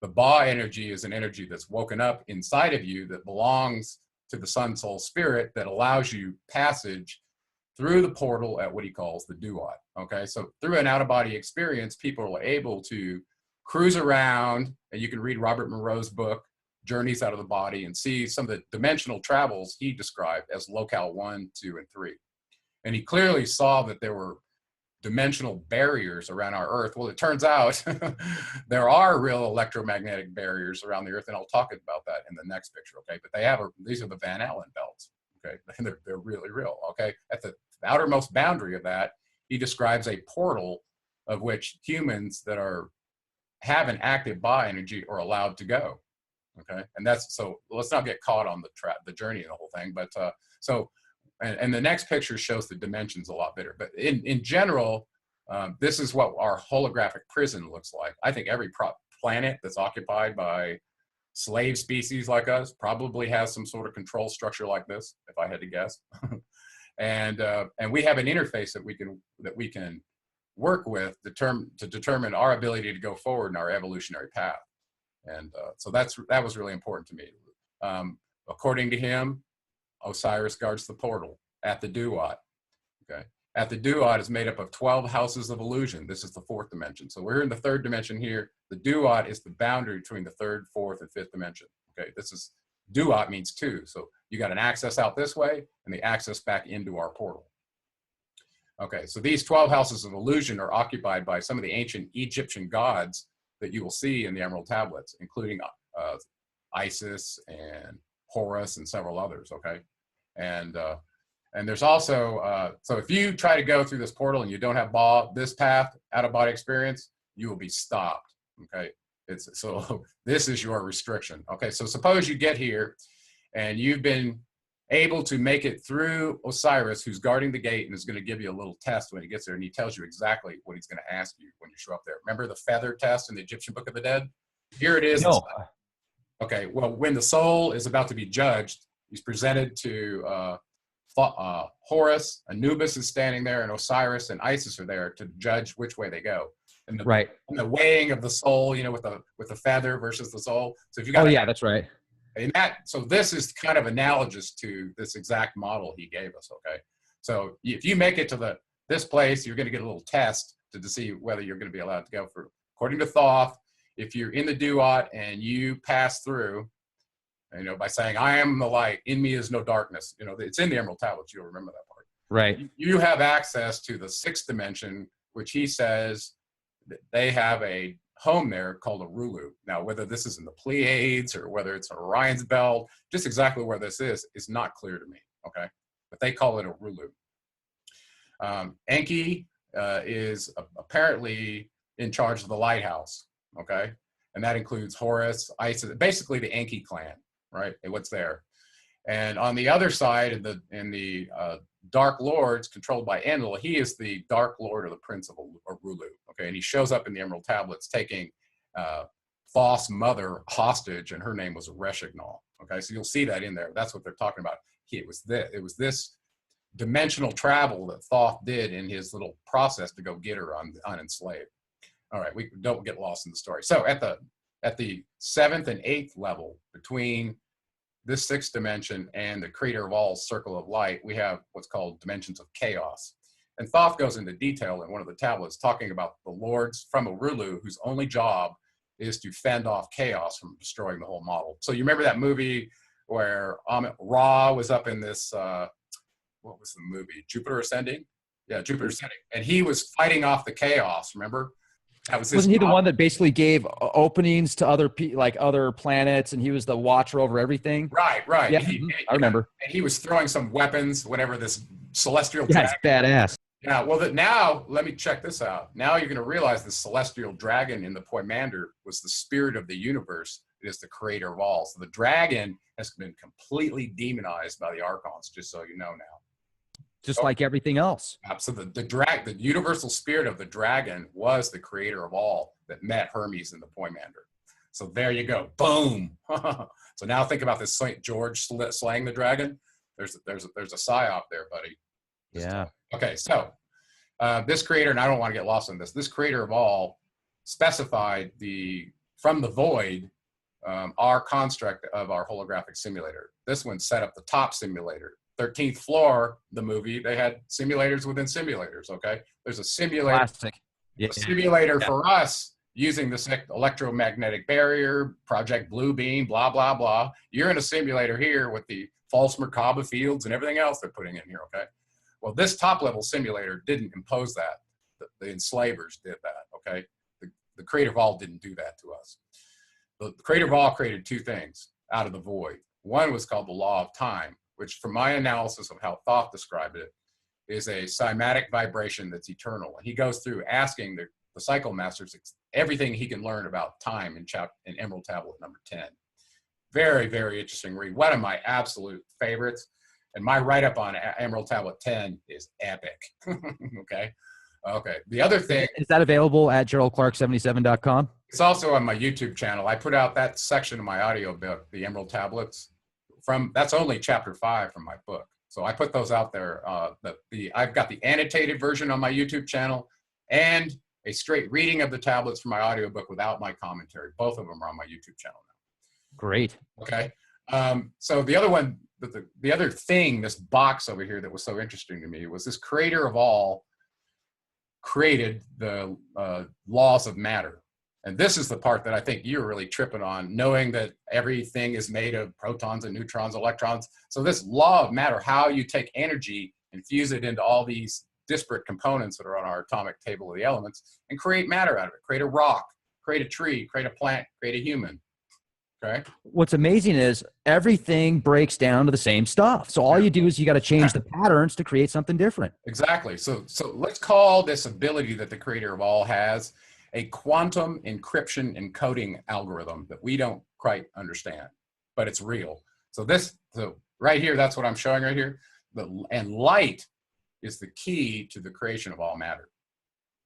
The Ba energy is an energy that's woken up inside of you that belongs to the sun, soul, spirit, that allows you passage through the portal at what he calls the duat. Okay, so through an out-of-body experience, people are able to cruise around, and you can read Robert Monroe's book, Journeys Out of the Body, and see some of the dimensional travels he described as locale 1, 2, and 3. And he clearly saw that there were dimensional barriers around our Earth. Well, it turns out there are real electromagnetic barriers around the Earth, and I'll talk about that in the next picture, okay? But these are the Van Allen belts, okay? And they're really real, okay? At the outermost boundary of that, he describes a portal of which humans that have an active Ba energy are allowed to go, okay? And that's, so let's not get caught on the journey and the whole thing, but and the next picture shows the dimensions a lot better. But in general, this is what our holographic prison looks like. I think every planet that's occupied by slave species like us, probably has some sort of control structure like this, if I had to guess. And we have an interface that we can work with to determine our ability to go forward in our evolutionary path. And so that was really important to me. According to him, Osiris guards the portal at the duat. Okay, at the duat is made up of 12 houses of illusion. This is the fourth dimension. So we're in the third dimension here. The duat is the boundary between the third, fourth, and fifth dimension. Okay, duat means two. So you got an access out this way and the access back into our portal. Okay, so these 12 houses of illusion are occupied by some of the ancient Egyptian gods that you will see in the Emerald Tablets, including Isis and Horus and several others, okay? And there's also, so if you try to go through this portal and you don't have this path, out-of-body experience, you will be stopped, okay? So this is your restriction. Okay, so suppose you get here and you've been able to make it through Osiris, who's guarding the gate and is going to give you a little test when he gets there, and he tells you exactly what he's going to ask you when you show up there. Remember the feather test in the Egyptian Book of the Dead? Here it is. No. Okay, well, when the soul is about to be judged, he's presented to Horus, Anubis is standing there, and Osiris and Isis are there to judge which way they go. And the weighing of the soul, you know, with the feather versus the soul. So if you got, that's right. And so this is kind of analogous to this exact model he gave us. Okay, so if you make it to this place, you're going to get a little test to see whether you're going to be allowed to go through. According to Thoth, if you're in the duat and you pass through, you know, by saying, "I am the light, in me is no darkness," you know, it's in the Emerald Tablets. You'll remember that part. Right. You have access to the sixth dimension, which he says that they have a home there called a Rulu. Now, whether this is in the Pleiades or whether it's Orion's belt, just exactly where this is not clear to me, okay? But they call it a Rulu. Enki is apparently in charge of the lighthouse, okay? And that includes Horus, Isis, basically the Enki clan, right? And what's there. And on the other side, in the Dark Lords controlled by Enlil, he is the Dark Lord or the Prince of Rulu, okay? And he shows up in the Emerald Tablets taking Thoth's mother hostage, and her name was Reshignol, okay? So you'll see that in there. That's what they're talking about. It was this dimensional travel that Thoth did in his little process to go get her unenslaved. All right, we don't get lost in the story. So at the seventh and eighth level, between this sixth dimension and the creator of all circle of light, we have what's called dimensions of chaos. And Thoth goes into detail in one of the tablets talking about the lords from Orulu, whose only job is to fend off chaos from destroying the whole model. So you remember that movie where Ra was up in this, what was the movie? Jupiter Ascending? Yeah, Jupiter Ascending. And he was fighting off the chaos, remember? Wasn't he the one that basically gave openings to other planets, and he was the watcher over everything? Right. Yeah, I remember. And he was throwing some weapons, whatever this celestial dragon. That's badass. Yeah, well, now let me check this out. Now you're going to realize the celestial dragon in the Poimnandre was the spirit of the universe. It is the creator of all. So the dragon has been completely demonized by the archons, just so you know now. Just like everything else. So the universal spirit of the dragon was the creator of all that met Hermes in the Poimnandre. So there you go. Boom. So now think about this St. George slaying the dragon. There's a psyop there, buddy. Yeah. Okay, so this creator, and I don't want to get lost in this creator of all specified from the void, our construct of our holographic simulator. This one set up the top simulator. 13th floor, the movie, they had simulators within simulators, okay? There's a simulator. Classic. Yeah. A simulator for us using this electromagnetic barrier, Project Bluebeam, blah, blah, blah. You're in a simulator here with the false Merkaba fields and everything else they're putting in here, okay? Well, this top-level simulator didn't impose that. The enslavers did that, okay? The creator of all didn't do that to us. The creator of all created two things out of the void. One was called the law of time, which from my analysis of how Thoth described it, is a cymatic vibration that's eternal. And he goes through asking the cycle masters everything he can learn about time in Emerald Tablet number 10. Very, very interesting read. One of my absolute favorites. And my write-up on Emerald Tablet 10 is epic, okay? Okay. The other thing, Is that available at GeraldClark77.com? it's also on my YouTube channel. I put out that section of my audio book, the Emerald Tablets. That's only chapter 5 from my book. So I put those out there. I've got the annotated version on my YouTube channel and a straight reading of the tablets from my audiobook without my commentary. Both of them are on my YouTube channel now. Great. Okay. So the other one, the other thing, this box over here that was so interesting to me was this creator of all created the laws of matter. And this is the part that I think you're really tripping on, knowing that everything is made of protons and neutrons, electrons. So this law of matter, how you take energy and fuse it into all these disparate components that are on our atomic table of the elements and create matter out of it, create a rock, create a tree, create a plant, create a human. Okay. What's amazing is everything breaks down to the same stuff. So all you do is you got to change the patterns to create something different. Exactly. So let's call this ability that the creator of all has a quantum encryption encoding algorithm that we don't quite understand, but it's real. So right here, that's what I'm showing right here. And light is the key to the creation of all matter.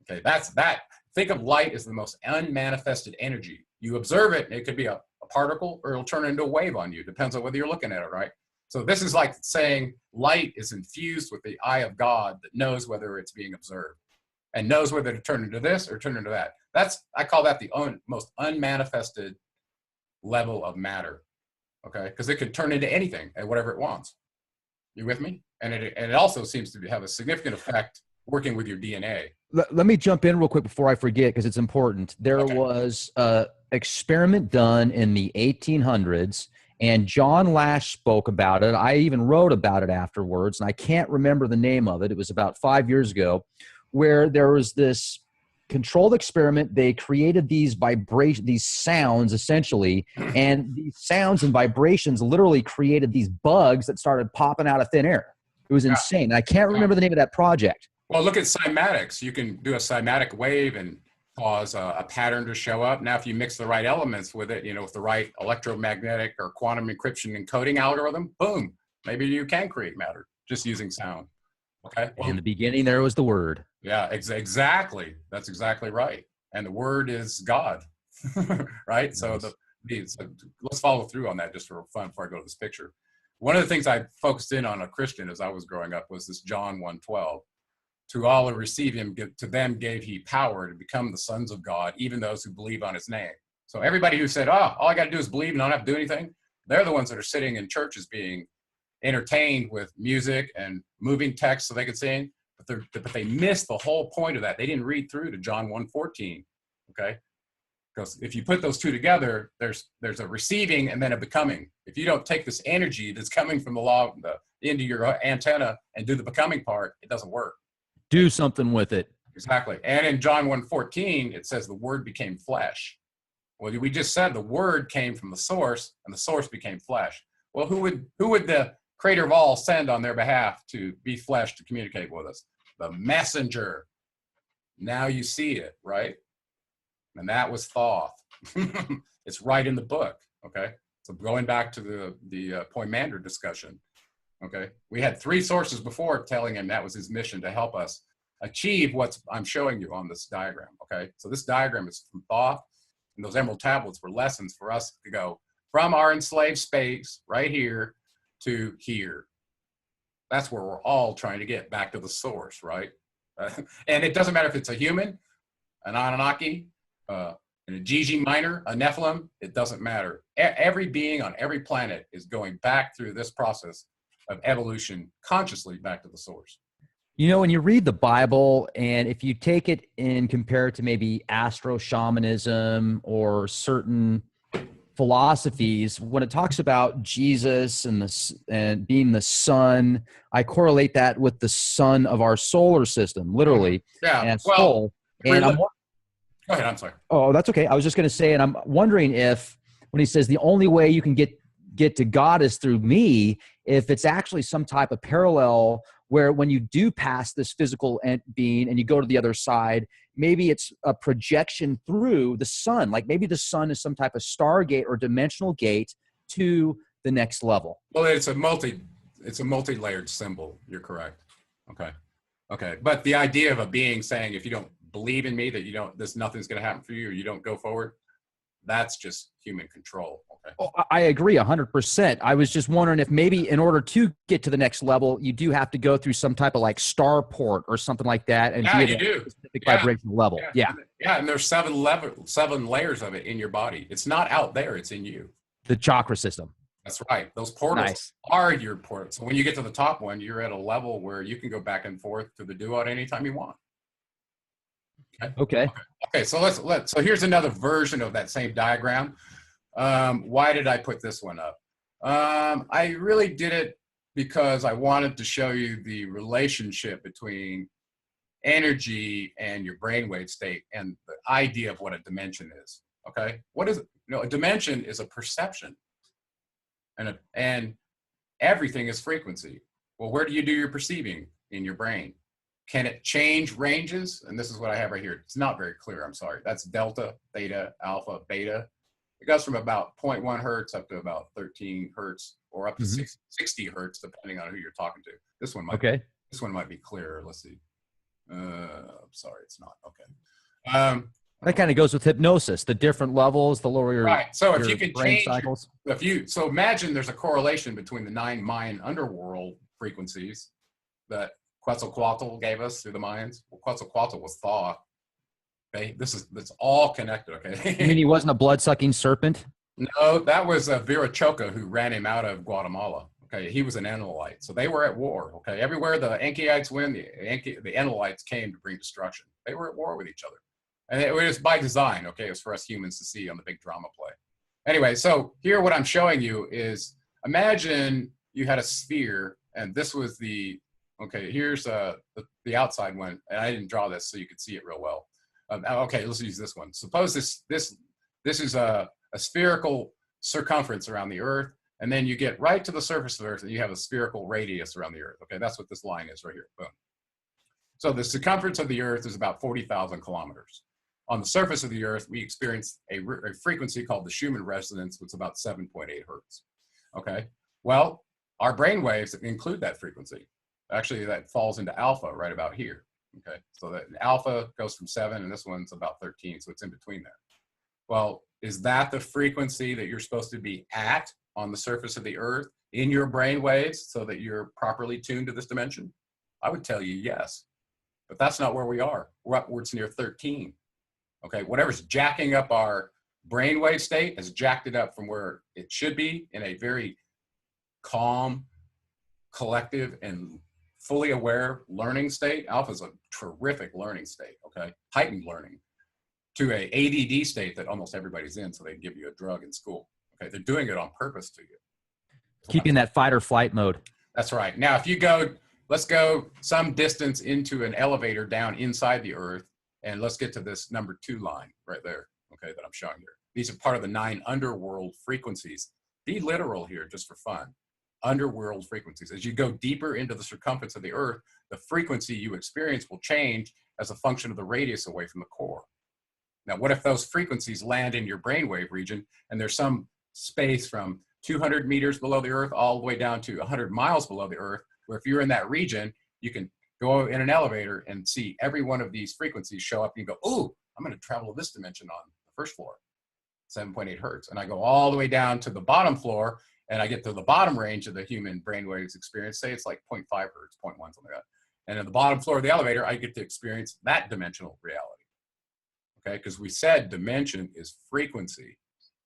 Okay, that's that. Think of light as the most unmanifested energy. You observe it, and it could be a particle, or it'll turn into a wave on you. Depends on whether you're looking at it, right? So this is like saying light is infused with the eye of God that knows whether it's being observed and knows whether to turn into this or turn into that. I call that the most unmanifested level of matter, okay? Because it can turn into anything and whatever it wants. You with me? And it also seems to have a significant effect working with your DNA. Let me jump in real quick before I forget, because it's important. There was an experiment done in the 1800s, and John Lash spoke about it. I even wrote about it afterwards, and I can't remember the name of it. It was about 5 years ago, where there was this controlled experiment. They created these sounds essentially, and these sounds and vibrations literally created these bugs that started popping out of thin air. It was insane. I can't remember the name of that project. Well, look at cymatics. You can do a cymatic wave and cause a pattern to show up. Now, if you mix the right elements with it, with the right electromagnetic or quantum encryption encoding algorithm, boom, maybe you can create matter just using sound. Okay. In the beginning, there was the word. Yeah, exactly. That's exactly right. And the word is God, right? Nice. So let's follow through on that just for fun before I go to this picture. One of the things I focused in on a Christian as I was growing up was this John 1:12. To all who receive him, to them gave he power to become the sons of God, even those who believe on his name. So everybody who said, oh, all I got to do is believe and not have to do anything, they're the ones that are sitting in churches being entertained with music and moving text so they could sing, but they missed the whole point of that. They didn't read through to John 1:14, okay? Because if you put those two together, there's a receiving and then a becoming. If you don't take this energy that's coming from the law into your antenna and do the becoming part, it doesn't work. Do something with it. Exactly. And in John 1:14, it says the word became flesh. Well, we just said the word came from the source and the source became flesh. Well, who would the creator of all send on their behalf to be flesh to communicate with us? The messenger. Now you see it, right? And that was Thoth. It's right in the book, okay? So going back to the Poimnandre discussion, okay? We had 3 sources before telling him that was his mission to help us achieve what I'm showing you on this diagram, okay? So this diagram is from Thoth, and those emerald tablets were lessons for us to go from our enslaved space right here to here. That's where we're all trying to get back to the source, right? And it doesn't matter if it's a human, an Anunnaki, a Gigi minor, a Nephilim, it doesn't matter. Every being on every planet is going back through this process of evolution consciously back to the source. When you read the Bible, and if you take it and compare it to maybe astro shamanism or certain philosophies, when it talks about Jesus and being the sun, I correlate that with the sun of our solar system, literally. Yeah. And soul. And go ahead. I'm sorry. Oh, that's okay. I was just going to say, and I'm wondering if when he says the only way you can get to God is through me, if it's actually some type of parallel where when you do pass this physical being and you go to the other side, maybe it's a projection through the sun. Like maybe the sun is some type of stargate or dimensional gate to the next level. Well, it's a multi-layered symbol. You're correct. Okay. Okay. But the idea of a being saying, if you don't believe in me, that you don't, this, nothing's going to happen for you, or you don't go forward, that's just human control. Okay. Oh, I agree 100%. I was just wondering if maybe in order to get to the next level, you do have to go through some type of like star port or something like that, and Yeah, be you at do. a specific vibrational level. Yeah. Yeah. And there's 7 layers of it in your body. It's not out there. It's in you. The chakra system. That's right. Those portals Nice. are your portals. So when you get to the top one, you're at a level where you can go back and forth to the duo at any time you want. Okay. Okay. So so here's another version of that same diagram. Why did I put this one up? I really did it because I wanted to show you the relationship between energy and your brainwave state and the idea of what a dimension is. Okay. What is it? A dimension is a perception, and everything is frequency. Well, where do you do your perceiving? In your brain. Can it change ranges? And this is what I have right here. It's not very clear. I'm sorry. That's delta, theta, alpha, beta. It goes from about 0.1 hertz up to about 13 hertz, or up to 60 hertz, depending on who you're talking to. This one might be clearer. Let's see. I'm sorry, it's not. Okay. That kind of goes with hypnosis, the different levels, the lower your, right. So if your you can brain change cycles. so imagine there's a correlation between the 9 Mayan underworld frequencies that Quetzalcoatl gave us through the Mayans. Well, Quetzalcoatl was Thoth. Okay, it's all connected. Okay. You mean he wasn't a blood-sucking serpent? No, that was Viracocha who ran him out of Guatemala. Okay, he was an Enelite, so they were at war. Okay, everywhere the Enkyites went, the Enelites came to bring destruction. They were at war with each other, and it was by design. Okay, it was for us humans to see on the big drama play. Anyway, so here what I'm showing you is, imagine you had a sphere, and this was the, okay, here's the outside one, and I didn't draw this so you could see it real well. Okay, let's use this one. Suppose this is a spherical circumference around the Earth, and then you get right to the surface of the Earth, and you have a spherical radius around the Earth. Okay, that's what this line is right here. Boom. So the circumference of the Earth is about 40,000 kilometers. On the surface of the Earth, we experience a frequency called the Schumann resonance, which is about 7.8 hertz. Okay, well, our brain waves include that frequency. Actually, that falls into alpha right about here. Okay, so that alpha goes from 7, and this one's about 13, so it's in between there. Well, is that the frequency that you're supposed to be at on the surface of the Earth in your brain waves so that you're properly tuned to this dimension? I would tell you yes, but that's not where we are. We're upwards near 13. Okay, whatever's jacking up our brainwave state has jacked it up from where it should be in a very calm, collective, and fully aware learning state. Alpha is a terrific learning state, okay? Heightened learning, to a ADD state that almost everybody's in, so they give you a drug in school. Okay, they're doing it on purpose to you. Keeping that fight or flight mode. That's right. Now, if you go, let's go some distance into an elevator down inside the Earth, and let's get to this number 2 line right there, okay, that I'm showing here. These are part of the 9 underworld frequencies. Be literal here just for fun. Underworld frequencies. As you go deeper into the circumference of the Earth, the frequency you experience will change as a function of the radius away from the core. Now, what if those frequencies land in your brainwave region, and there's some space from 200 meters below the Earth all the way down to 100 miles below the Earth, where if you're in that region, you can go in an elevator and see every one of these frequencies show up, and you go, oh, I'm going to travel this dimension on the first floor, 7.8 hertz. And I go all the way down to the bottom floor, and I get to the bottom range of the human brainwaves experience. Say it's like 0.5 hertz, 0.1, something like that. And at the bottom floor of the elevator, I get to experience that dimensional reality. Okay, because we said dimension is frequency,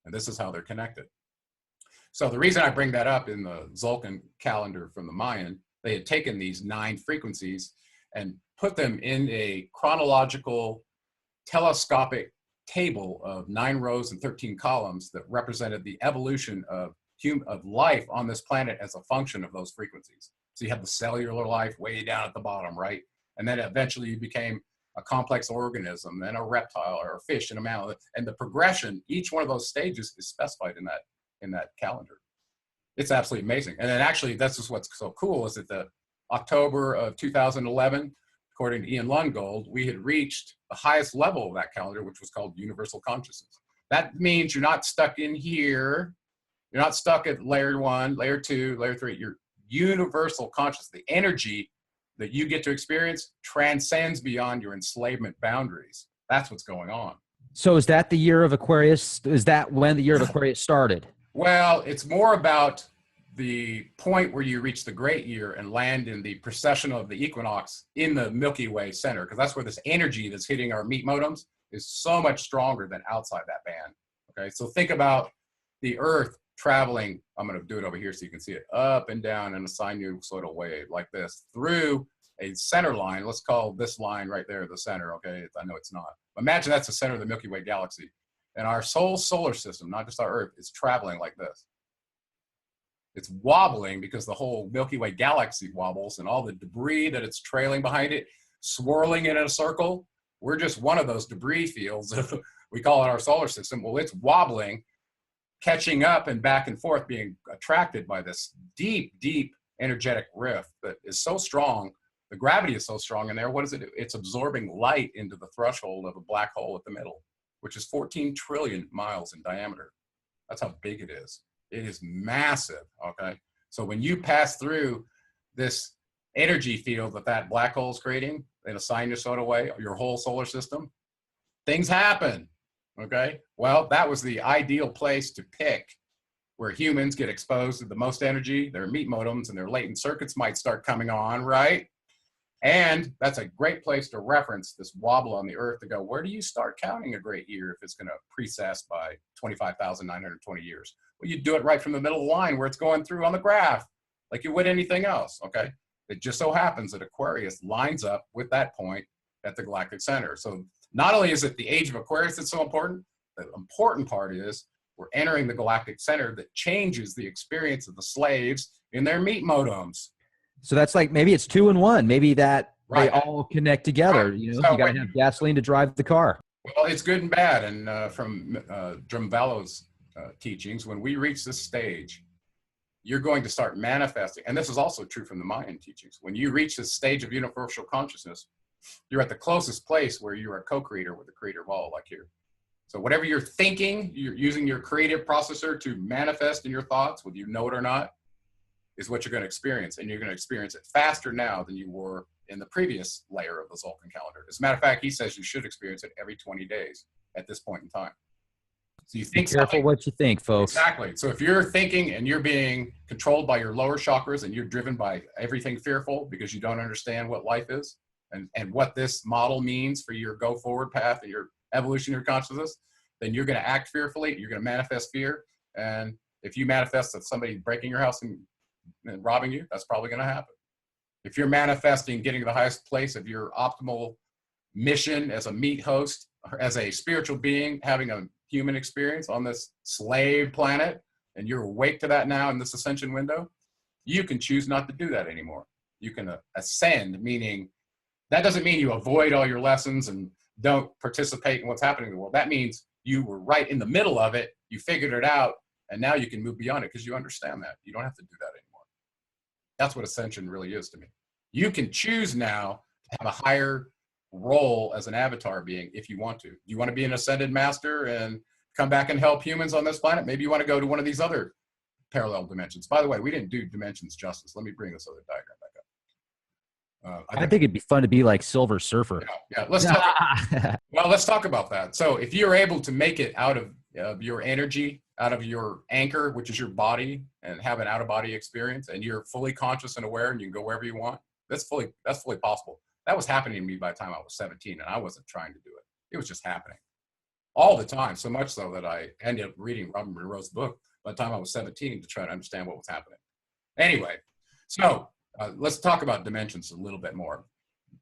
and this is how they're connected. So the reason I bring that up, in the Tzolk'in calendar from the Mayan, they had taken these 9 frequencies and put them in a chronological telescopic table of 9 rows and 13 columns that represented the evolution of life on this planet as a function of those frequencies. So you have the cellular life way down at the bottom, right? And then eventually you became a complex organism, then a reptile or a fish and a mammal. And the progression, each one of those stages is specified in that calendar. It's absolutely amazing. And then actually, that's just what's so cool, is that the October of 2011, according to Ian Lungold, we had reached the highest level of that calendar, which was called universal consciousness. That means you're not stuck in here. You're not stuck at layer 1, layer 2, layer 3. You're universal consciousness. The energy that you get to experience transcends beyond your enslavement boundaries. That's what's going on. So is that the year of Aquarius? Is that when the year of Aquarius started? Well, it's more about the point where you reach the great year and land in the precession of the equinox in the Milky Way center, because that's where this energy that's hitting our meat modems is so much stronger than outside that band. Okay, so think about the Earth traveling, I'm going to do it over here so you can see it, up and down in a sinusoidal wave like this through a center line. Let's call this line right there the center, okay? I know it's not. Imagine that's the center of the Milky Way galaxy. And our whole solar system, not just our Earth, is traveling like this. It's wobbling because the whole Milky Way galaxy wobbles and all the debris that it's trailing behind it, swirling in a circle. We're just one of those debris fields. We call it our solar system. Well, it's wobbling, catching up and back and forth, being attracted by this deep, deep energetic rift that is so strong. The gravity is so strong in there. What is it? It's absorbing light into the threshold of a black hole at the middle, which is 14 trillion miles in diameter. That's how big it is. It is massive, okay? So when you pass through this energy field that that black hole is creating in a sinusoidal way, your whole solar system, things happen, okay? Well, that was the ideal place to pick where humans get exposed to the most energy, their meat modems and their latent circuits might start coming on, right? And that's a great place to reference this wobble on the Earth to go, where do you start counting a great year if it's going to precess by 25,920 years? Well, you do it right from the middle of the line where it's going through on the graph, like you would anything else, okay? It just so happens that Aquarius lines up with that point at the galactic center. So not only is it the age of Aquarius that's so important, the important part is we're entering the galactic center that changes the experience of the slaves in their meat modems. So that's like, maybe it's 2 in 1. Maybe that Right. they all connect together. Right. You know, So you got to have gasoline to drive the car. Well, it's good and bad. And from Drumvallo's teachings, when we reach this stage, you're going to start manifesting. And this is also true from the Mayan teachings. When you reach this stage of universal consciousness, you're at the closest place where you're a co-creator with the creator of all, like here. So whatever you're thinking, you're using your creative processor to manifest in your thoughts, whether you know it or not, is what you're going to experience. And you're going to experience it faster now than you were in the previous layer of the Zolkin calendar. As a matter of fact, he says you should experience it every 20 days at this point in time. So you think Be careful what you think, folks. Exactly. So if you're thinking and you're being controlled by your lower chakras and you're driven by everything fearful because you don't understand what life is and what this model means for your go forward path and your evolution of your consciousness, then you're going to act fearfully. You're going to manifest fear. And if you manifest that somebody breaking your house and robbing you, that's probably going to happen. If you're manifesting getting to the highest place of your optimal mission as a meat host, or as a spiritual being, having a human experience on this slave planet, and you're awake to that now in this ascension window, you can choose not to do that anymore. You can ascend, meaning that doesn't mean you avoid all your lessons and don't participate in what's happening in the world. That means you were right in the middle of it, you figured it out, and now you can move beyond it because you understand that. You don't have to do that anymore. That's what ascension really is to me. You can choose now to have a higher role as an avatar being if you want to. Do you want to be an ascended master and come back and help humans on this planet? Maybe you want to go to one of these other parallel dimensions. By the way, we didn't do dimensions justice. Let me bring this other diagram back up. I think it'd be fun to be like Silver Surfer. Yeah, let's talk. Well, let's talk about that. So if you're able to make it out of your energy, out of your anchor, which is your body, and have an out-of-body experience, and you're fully conscious and aware, and you can go wherever you want, that's fully possible. That was happening to me by the time I was 17, and I wasn't trying to do it. It was just happening all the time, so much so that I ended up reading Robert Monroe's book by the time I was 17 to try to understand what was happening. Anyway, so let's talk about dimensions a little bit more.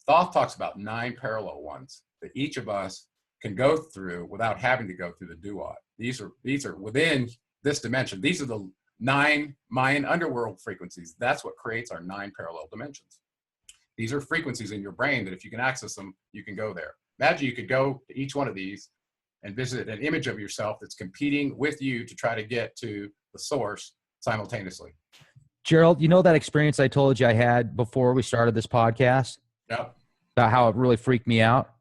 Thoth talks about 9 parallel ones that each of us can go through without having to go through the duat. These are within this dimension. These are the 9 Mayan underworld frequencies. That's what creates our 9 parallel dimensions. These are frequencies in your brain that if you can access them, you can go there. Imagine you could go to each one of these and visit an image of yourself that's competing with you to try to get to the source simultaneously. Gerald, you know that experience I told you I had before we started this podcast? Yep. About how it really freaked me out?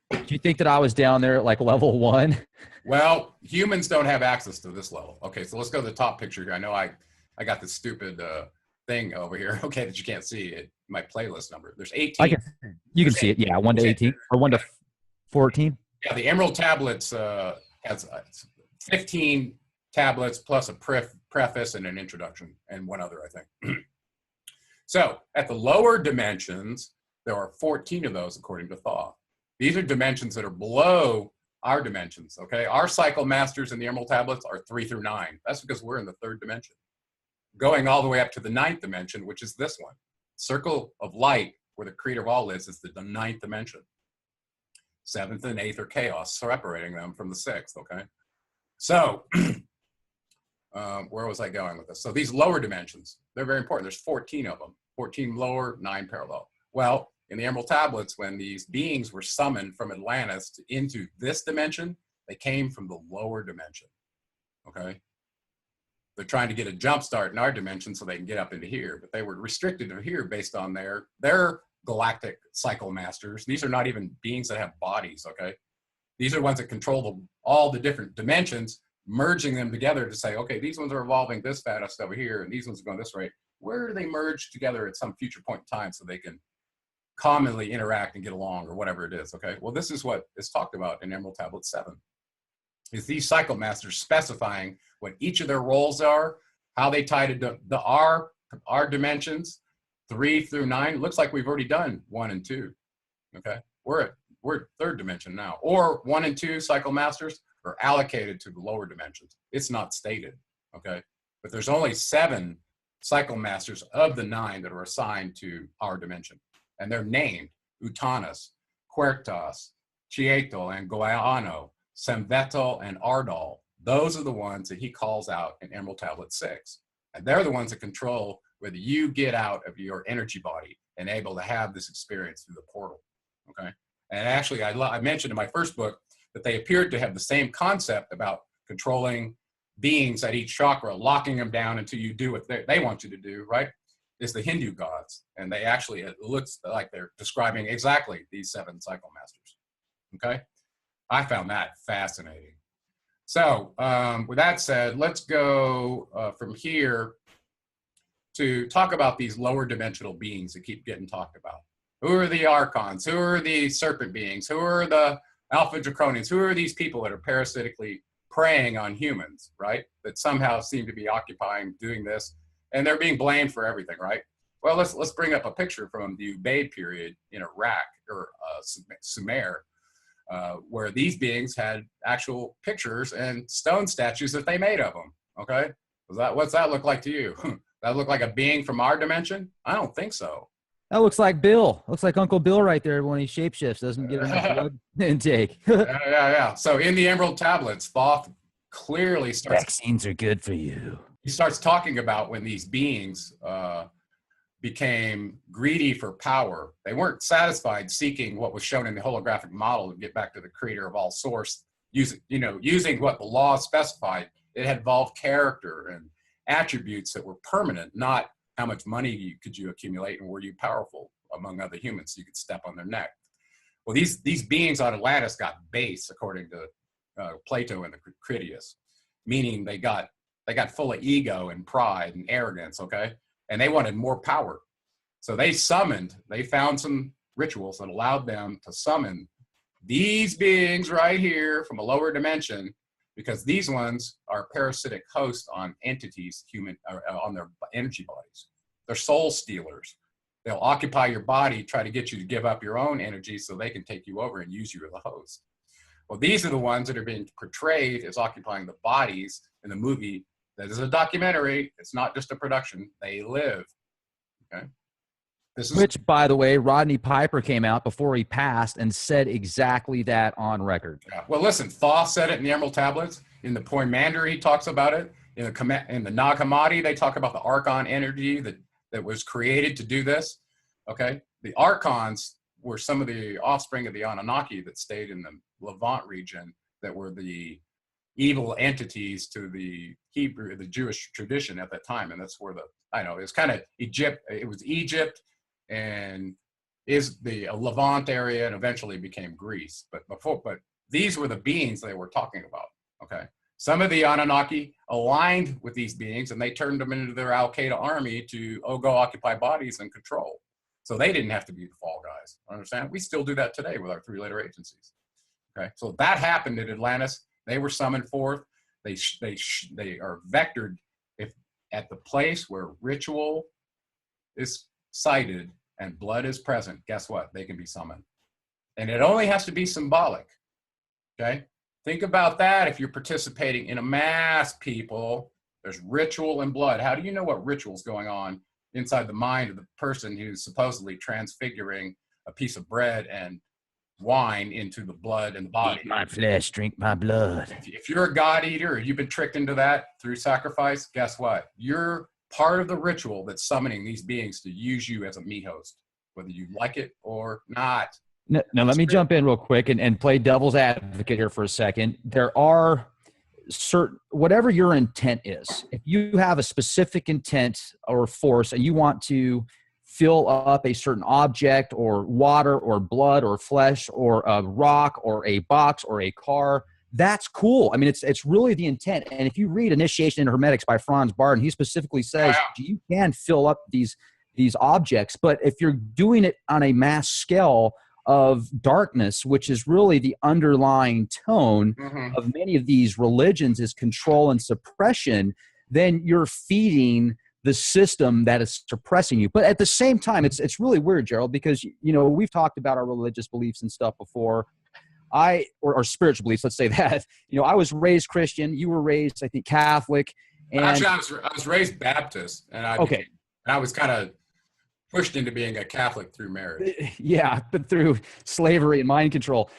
Do you think that I was down there at like level 1? Well, humans don't have access to this level. Okay, so let's go to the top picture here. I know I got this stupid thing over here, okay, that you can't see it, my playlist number. There's 18. You can see it. Yeah, 1 to 18 or 1 to 14. Yeah, the Emerald tablets has 15 tablets plus a preface and an introduction and one other, I think. So at the lower dimensions, there are 14 of those according to Thoth. These are dimensions that are below our dimensions, okay? Our cycle masters in the Emerald tablets are 3 through 9. That's because we're in the 3rd dimension. Going all the way up to the 9th dimension, which is this one. Circle of light, where the creator of all is the 9th dimension. 7th and 8th are chaos, separating them from the 6th, okay? So, where was I going with this? So these lower dimensions, they're very important. There's 14 of them, 14 lower, 9 parallel. Well, in the Emerald tablets, when these beings were summoned from Atlantis into this dimension, they came from the lower dimension, okay? They're trying to get a jump start in our dimension so they can get up into here, but they were restricted to here based on their galactic cycle masters. These are not even beings that have bodies, okay? These are ones that control all the different dimensions, merging them together to say, okay, these ones are evolving this fast over here, and these ones are going this way. Where do they merge together at some future point in time so they can commonly interact and get along, or whatever it is, okay? Well, this is what is talked about in Emerald Tablet 7. Is these cycle masters specifying what each of their roles are, how they tie to our dimensions, 3 through 9. It looks like we've already done 1 and 2, okay? We're at 3rd dimension now. Or 1 and 2 cycle masters are allocated to the lower dimensions. It's not stated, okay? But there's only 7 cycle masters of the 9 that are assigned to our dimension. And they're named Utanas, Quertas, Chietl, and Goiano, Semvetal, and Ardal. Those are the ones that he calls out in Emerald Tablet 6. And they're the ones that control whether you get out of your energy body and able to have this experience through the portal, okay? And actually, I mentioned in my first book that they appeared to have the same concept about controlling beings at each chakra, locking them down until you do what they want you to do, right? Is the Hindu gods. And they actually, it looks like they're describing exactly these 7 cycle masters, okay? I found that fascinating. So with that said, let's go from here to talk about these lower dimensional beings that keep getting talked about. Who are the archons? Who are the serpent beings? Who are the alpha draconians? Who are these people that are parasitically preying on humans, right? That somehow seem to be occupying, doing this, and they're being blamed for everything, right? Well, let's bring up a picture from the Ubaid period in Iraq, or Sumer, where these beings had actual pictures and stone statues that they made of them, okay? What's that look like to you? That look like a being from our dimension? I don't think so. That looks like Bill. Looks like Uncle Bill right there when he shapeshifts, doesn't get enough blood intake. Yeah. So in the Emerald Tablets, Thoth clearly starts... Vaccines are good for you. He starts talking about when these beings became greedy for power. They weren't satisfied seeking what was shown in the holographic model to get back to the creator of all source, using what the law specified. It had evolved character and attributes that were permanent, not how much money could you accumulate and were you powerful among other humans so you could step on their neck. Well, these beings on Atlantis got base, according to Plato and the Critias, meaning they got full of ego and pride and arrogance, okay? And they wanted more power. So they found some rituals that allowed them to summon these beings right here from a lower dimension, because these ones are parasitic hosts on entities, on their energy bodies. They're soul stealers. They'll occupy your body, try to get you to give up your own energy so they can take you over and use you as a host. Well, these are the ones that are being portrayed as occupying the bodies in the movie. That is a documentary. It's not just a production. They live, okay? Which, by the way, Rodney Piper came out before he passed and said exactly that on record. Yeah. Well, listen, Thoth said it in the Emerald Tablets. In the Poimnandre, he talks about it. In the Nag Hamadi, they talk about the Archon energy that was created to do this. Okay? The Archons were some of the offspring of the Anunnaki that stayed in the Levant region, that were the evil entities to the Jewish tradition at that time. And that's where it's kind of Egypt. It was Egypt and is the Levant area, and eventually became Greece. But these were the beings they were talking about, okay? Some of the Anunnaki aligned with these beings, and they turned them into their Al-Qaeda army to go occupy bodies and control. So they didn't have to be the fall guys. Understand? We still do that today with our three-letter agencies. Okay, so that happened in Atlantis. They were summoned forth. They are vectored if at the place where ritual is cited and blood is present. Guess what? They can be summoned, and it only has to be symbolic. Okay, think about that. If you're participating in a mass, people, there's ritual and blood. How do you know what ritual is going on inside the mind of the person who's supposedly transfiguring a piece of bread and wine into the blood and the body? Eat my flesh, drink my blood. If you're a god eater or you've been tricked into that through sacrifice, guess what? You're part of the ritual that's summoning these beings to use you as a meat host, whether you like it or not. Now let me jump in real quick and play devil's advocate here for a second. There are certain, whatever your intent is, if you have a specific intent or force and you want to fill up a certain object or water or blood or flesh or a rock or a box or a car, that's cool. I mean, it's really the intent. And if you read Initiation into Hermetics by Franz Barton, he specifically says you can fill up these objects, but if you're doing it on a mass scale of darkness, which is really the underlying tone of many of these religions, is control and suppression, then you're feeding the system that is suppressing you. But at the same time, it's really weird, Gerald, because, you know, we've talked about our religious beliefs and stuff before. Or spiritual beliefs, let's say that. You know, I was raised Christian. You were raised, I think, Catholic. And actually, I was raised Baptist, and I was kind of pushed into being a Catholic through marriage. Yeah, but through slavery and mind control.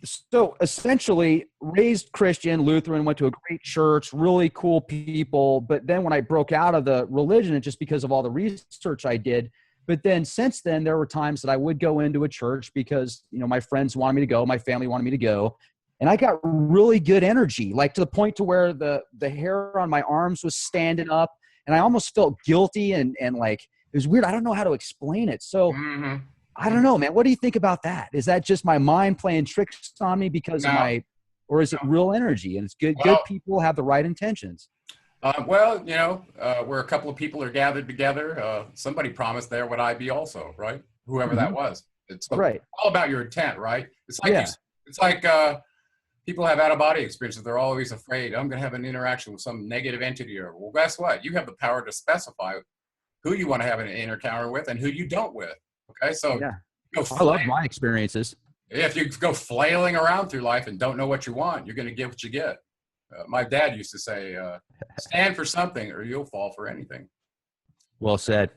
So essentially, raised Christian, Lutheran, went to a great church, really cool people. But then when I broke out of the religion, and just because of all the research I did, but then since then, there were times that I would go into a church because, you know, my friends wanted me to go, my family wanted me to go. And I got really good energy, like to the point to where the hair on my arms was standing up, and I almost felt guilty and like, it was weird. I don't know how to explain it. So I don't know, man. What do you think about that? Is that just my mind playing tricks on me because of or is it real energy? And it's good people have the right intentions. Well, you know, where a couple of people are gathered together, somebody promised there would I be also, right? Whoever that was. It's all about your intent, right? It's like people have out-of-body experiences. They're always afraid, I'm going to have an interaction with some negative entity. Or, well, guess what? You have the power to specify who you want to have an encounter with and who you don't with. Okay, so I love my experiences. If you go flailing around through life and don't know what you want, you're going to get what you get. My dad used to say, stand for something or you'll fall for anything. Well said.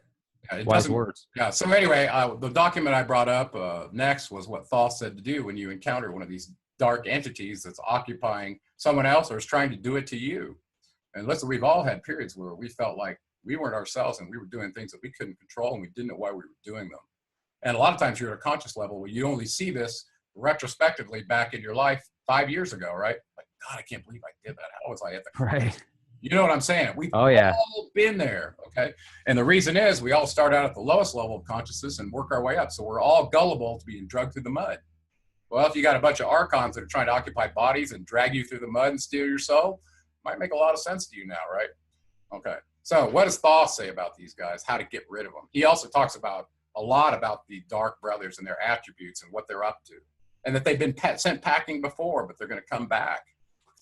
Wise words. Yeah. So anyway, the document I brought up next was what Thoth said to do when you encounter one of these dark entities that's occupying someone else or is trying to do it to you. And listen, we've all had periods where we felt like we weren't ourselves and we were doing things that we couldn't control and we didn't know why we were doing them. And a lot of times you're at a conscious level where you only see this retrospectively back in your life 5 years ago, right? Like, God, I can't believe I did that. How was I at the right? You know what I'm saying? We've all been there, okay? And the reason is we all start out at the lowest level of consciousness and work our way up. So we're all gullible to being drugged through the mud. Well, if you got a bunch of archons that are trying to occupy bodies and drag you through the mud and steal your soul, might make a lot of sense to you now, right? Okay. So what does Thoth say about these guys? How to get rid of them? He also talks about a lot about the dark brothers and their attributes and what they're up to. And that they've been sent packing before, but they're going to come back.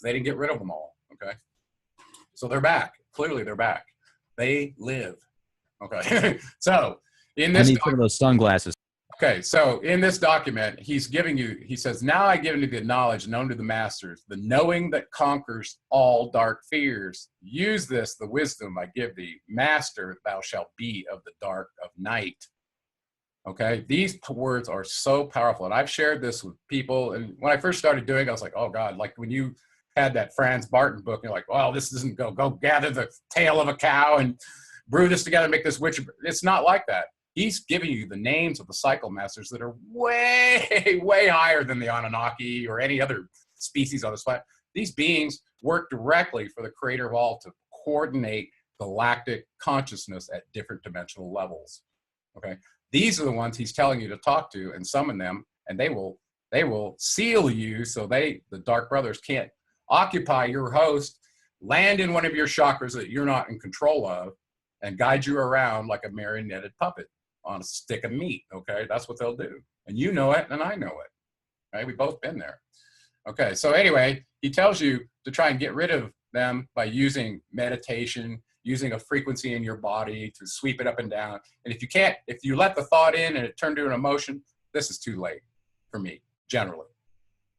They didn't get rid of them all, okay? So they're back. Clearly they're back. They live, okay? So in this— I need some of those sunglasses. Okay, so in this document, he's giving you, he says, now I give you the knowledge known to the masters, the knowing that conquers all dark fears. Use this, the wisdom I give thee. Master, thou shalt be of the dark of night. Okay, these words are so powerful. And I've shared this with people. And when I first started doing it, I was like, oh God, like when you had that Franz Barton book, you're like, well, this doesn't go gather the tail of a cow and brew this together, make this witch. It's not like that. He's giving you the names of the cycle masters that are way, way higher than the Anunnaki or any other species on this planet. These beings work directly for the creator of all to coordinate galactic consciousness at different dimensional levels. Okay, these are the ones he's telling you to talk to and summon them, and they will seal you so the dark brothers can't occupy your host, land in one of your chakras that you're not in control of, and guide you around like a marionetted puppet on a stick of meat, okay? That's what they'll do. And you know it, and I know it, right? We've both been there. Okay, so anyway, he tells you to try and get rid of them by using meditation, using a frequency in your body to sweep it up and down. And if you can't, if you let the thought in and it turned to an emotion, this is too late for me, generally.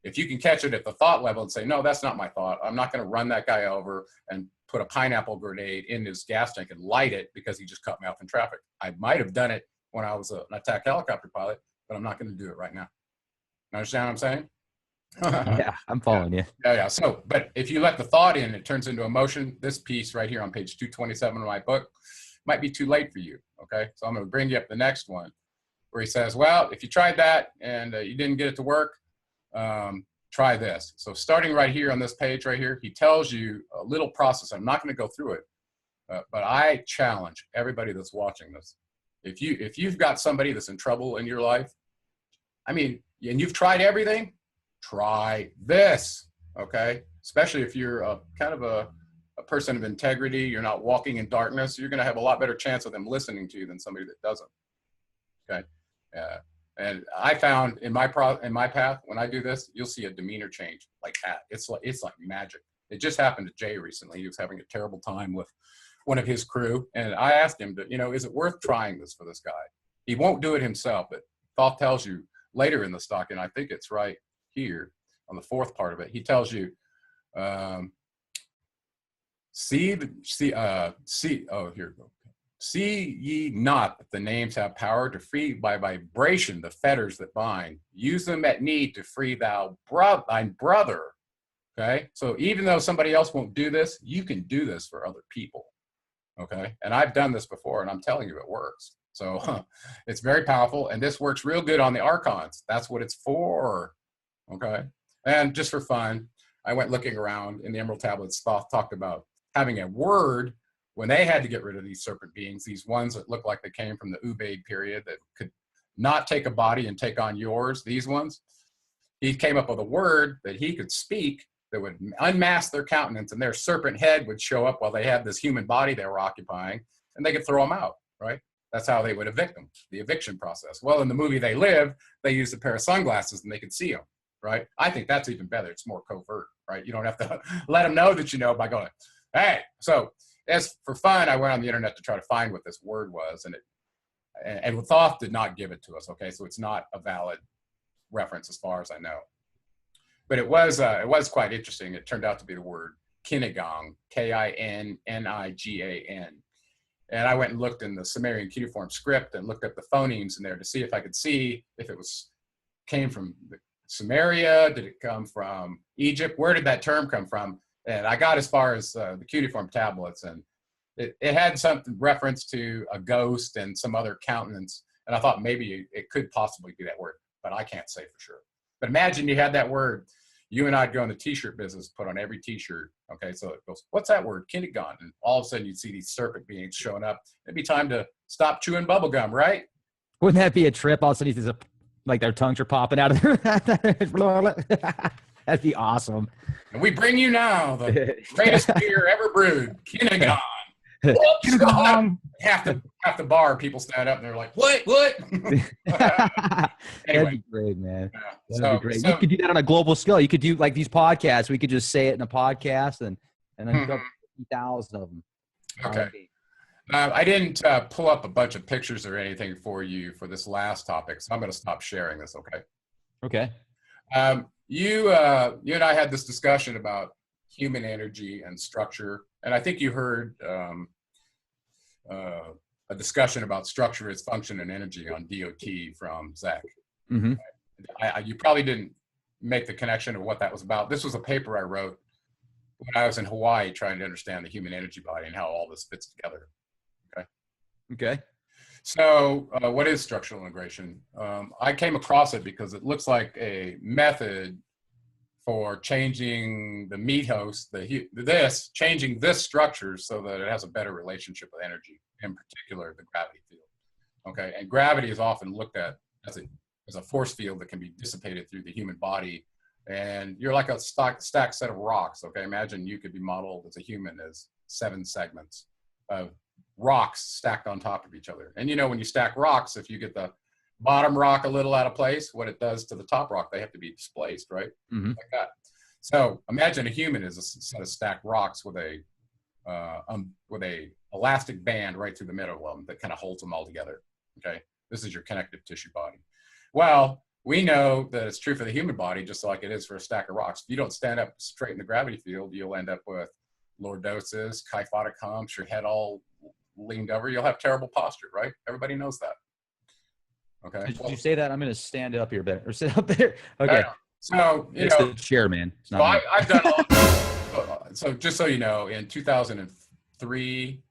If you can catch it at the thought level and say, no, that's not my thought. I'm not gonna run that guy over and put a pineapple grenade in his gas tank and light it because he just cut me off in traffic. I might've done it when I was an attack helicopter pilot, but I'm not gonna do it right now. You understand what I'm saying? Yeah, I'm following you. Yeah. So, but if you let the thought in, it turns into emotion. This piece right here on page 227 of my book might be too late for you. Okay. So I'm going to bring you up the next one where he says, well, if you tried that and you didn't get it to work, try this. So starting right here on this page right here, he tells you a little process. I'm not going to go through it, but I challenge everybody that's watching this. If you've got somebody that's in trouble in your life, I mean, and you've tried everything, try this, okay? Especially if you're a kind of a person of integrity, you're not walking in darkness, you're gonna have a lot better chance of them listening to you than somebody that doesn't, okay? And I found in my path, when I do this, you'll see a demeanor change like that. It's like magic. It just happened to Jay recently. He was having a terrible time with one of his crew, and I asked him to, is it worth trying this for this guy? He won't do it himself, but Thoth tells you later in the stock, and I think it's right here on the fourth part of it, he tells you, see ye not that the names have power to free by vibration the fetters that bind. Use them at need to free thine brother. Okay, so even though somebody else won't do this, you can do this for other people. Okay, and I've done this before, and I'm telling you, it works. So it's very powerful, and this works real good on the archons. That's what it's for. Okay, and just for fun, I went looking around in the Emerald Tablets. Thoth talked about having a word when they had to get rid of these serpent beings, these ones that looked like they came from the Ubaid period that could not take a body and take on yours, these ones. He came up with a word that he could speak that would unmask their countenance, and their serpent head would show up while they had this human body they were occupying, and they could throw them out, right? That's how they would evict them, the eviction process. Well, in the movie They Live, they used a pair of sunglasses and they could see them, right? I think that's even better. It's more covert, right? You don't have to let them know that you know by going, hey. So as for fun, I went on the internet to try to find what this word was, and Thoth did not give it to us, okay? So it's not a valid reference as far as I know. But it was quite interesting. It turned out to be the word Kinigang, K-I-N-N-I-G-A-N. And I went and looked in the Sumerian cuneiform script and looked up the phonemes in there to see if I could see if it came from Sumeria, did it come from Egypt? Where did that term come from? And I got as far as the cuneiform tablets, and it had some reference to a ghost and some other countenance. And I thought maybe it could possibly be that word, but I can't say for sure. But imagine you had that word. You and I'd go in the t-shirt business, put on every t-shirt. Okay, so it goes, what's that word? Kinigan. And all of a sudden you'd see these serpent beings showing up. It'd be time to stop chewing bubble gum, right? Wouldn't that be a trip? All of a sudden, there's like their tongues are popping out of their. That'd be awesome. And we bring you now the greatest beer ever brewed, Kinigan. half the bar, people stand up and they're like, what? Anyway. That'd be great, man. That'd be great. So, you could do that on a global scale. You could do like these podcasts. We could just say it in a podcast and then 50,000 of them. Okay. I didn't pull up a bunch of pictures or anything for you for this last topic, so I'm going to stop sharing this. Okay. Okay. You and I had this discussion about human energy and structure, and I think you heard a discussion about structure, its function, and energy on DOT from Zach. Mm-hmm. You probably didn't make the connection of what that was about. This was a paper I wrote when I was in Hawaii trying to understand the human energy body and how all this fits together. Okay. So what is structural integration? I came across it because it looks like a method for changing the meat host, changing this structure so that it has a better relationship with energy, in particular the gravity field. Okay, and gravity is often looked at as a force field that can be dissipated through the human body And you're like a stacked set of rocks. Okay, imagine you could be modeled as a human as 7 segments of rocks stacked on top of each other. And you know, when you stack rocks, if you get the bottom rock a little out of place, what it does to the top rock, they have to be displaced, right? Like that. So imagine a human is a set of stacked rocks with a elastic band right through the middle of them that kind of holds them all together. Okay, this is your connective tissue body. Well, we know that it's true for the human body, just like it is for a stack of rocks. If you don't stand up straight in the gravity field, you'll end up with lordosis, kyphotic humps, your head all leaned over. You'll have terrible posture, right? Everybody knows that. Okay. Did you say that? I'm going to stand up here better, or sit up there. Okay. So, it's the chair, man. It's not so I've done so just so you know, in 2003,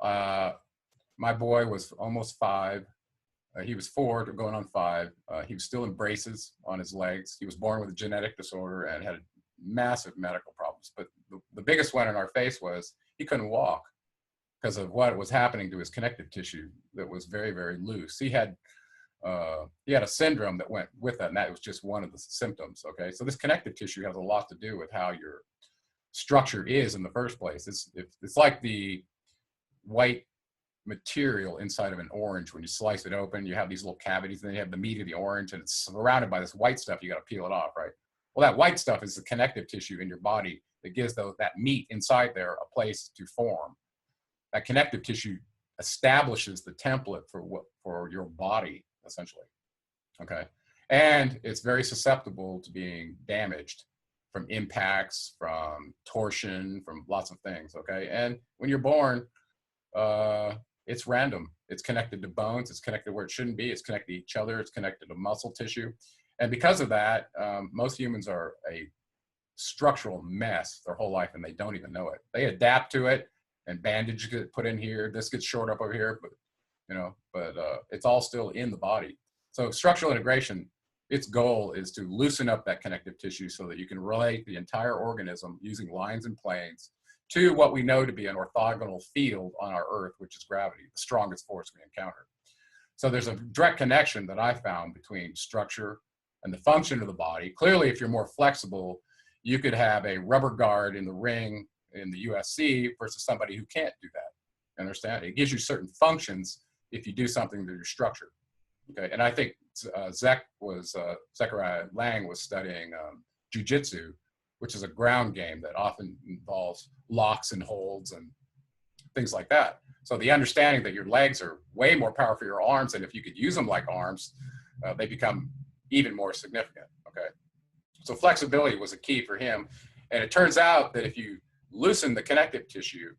my boy was almost 5. He was 4 going on 5. He was still in braces on his legs. He was born with a genetic disorder and had massive medical problems. But the biggest one in our face was he couldn't walk because of what was happening to his connective tissue that was very, very loose. He had a syndrome that went with that, and that was just one of the symptoms. Okay, so this connective tissue has a lot to do with how your structure is in the first place. It's like the white material inside of an orange. When you slice it open, you have these little cavities, and then you have the meat of the orange, and it's surrounded by this white stuff. You got to peel it off, right? Well, that white stuff is the connective tissue in your body that gives that meat inside there a place to form. That connective tissue establishes the template for your body, essentially. Okay, and it's very susceptible to being damaged from impacts, from torsion, from lots of things. Okay, and when you're born, it's random. It's connected to bones. It's connected where it shouldn't be. It's connected to each other. It's connected to muscle tissue. And because of that, most humans are a structural mess their whole life, and they don't even know it. They adapt to it, and bandage gets put in here. This gets short up over here, but it's all still in the body. So structural integration, its goal is to loosen up that connective tissue so that you can relate the entire organism using lines and planes to what we know to be an orthogonal field on our Earth, which is gravity, the strongest force we encounter. So there's a direct connection that I found between structure and the function of the body. Clearly, if you're more flexible, you could have a rubber guard in the ring in the UFC versus somebody who can't do that. Understand? It gives you certain functions if you do something to your structure. Okay, and I think Zechariah Lang was studying jujitsu, which is a ground game that often involves locks and holds and things like that. So the understanding that your legs are way more powerful than your arms, and if you could use them like arms, they become even more significant. Okay, so flexibility was a key for him, and it turns out that if you loosen the connective tissue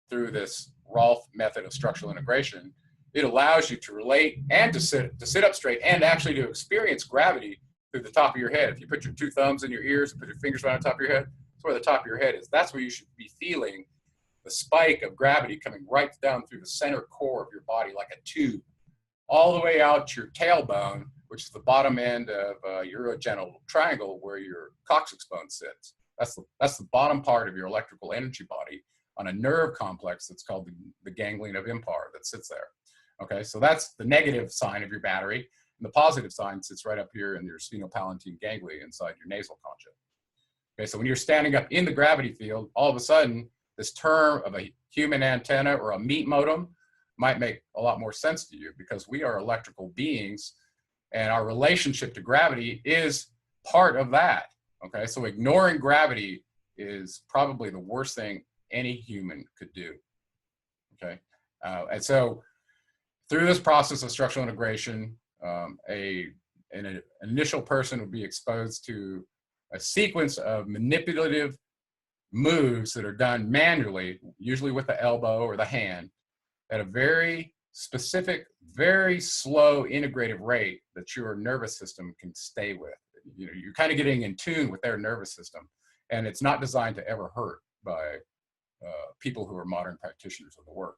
through this Rolf method of structural integration, it allows you to relate and to sit up straight and actually to experience gravity through the top of your head. If you put your 2 thumbs in your ears and put your fingers right on top of your head, that's where the top of your head is. That's where you should be feeling the spike of gravity coming right down through the center core of your body like a tube, all the way out to your tailbone, which is the bottom end of your urogenital triangle where your coccyx bone sits. That's the bottom part of your electrical energy body on a nerve complex that's called the ganglion of Impar that sits there. Okay, so that's the negative sign of your battery. And the positive sign sits right up here in your sphenopalatine ganglia inside your nasal concha. Okay, so when you're standing up in the gravity field, all of a sudden, this term of a human antenna or a meat modem might make a lot more sense to you because we are electrical beings and our relationship to gravity is part of that. Okay, so ignoring gravity is probably the worst thing any human could do. Okay, and so through this process of structural integration, an initial person would be exposed to a sequence of manipulative moves that are done manually, usually with the elbow or the hand, at a very specific, very slow integrative rate that your nervous system can stay with. You know, you're kind of getting in tune with their nervous system, and it's not designed to ever hurt by people who are modern practitioners of the work.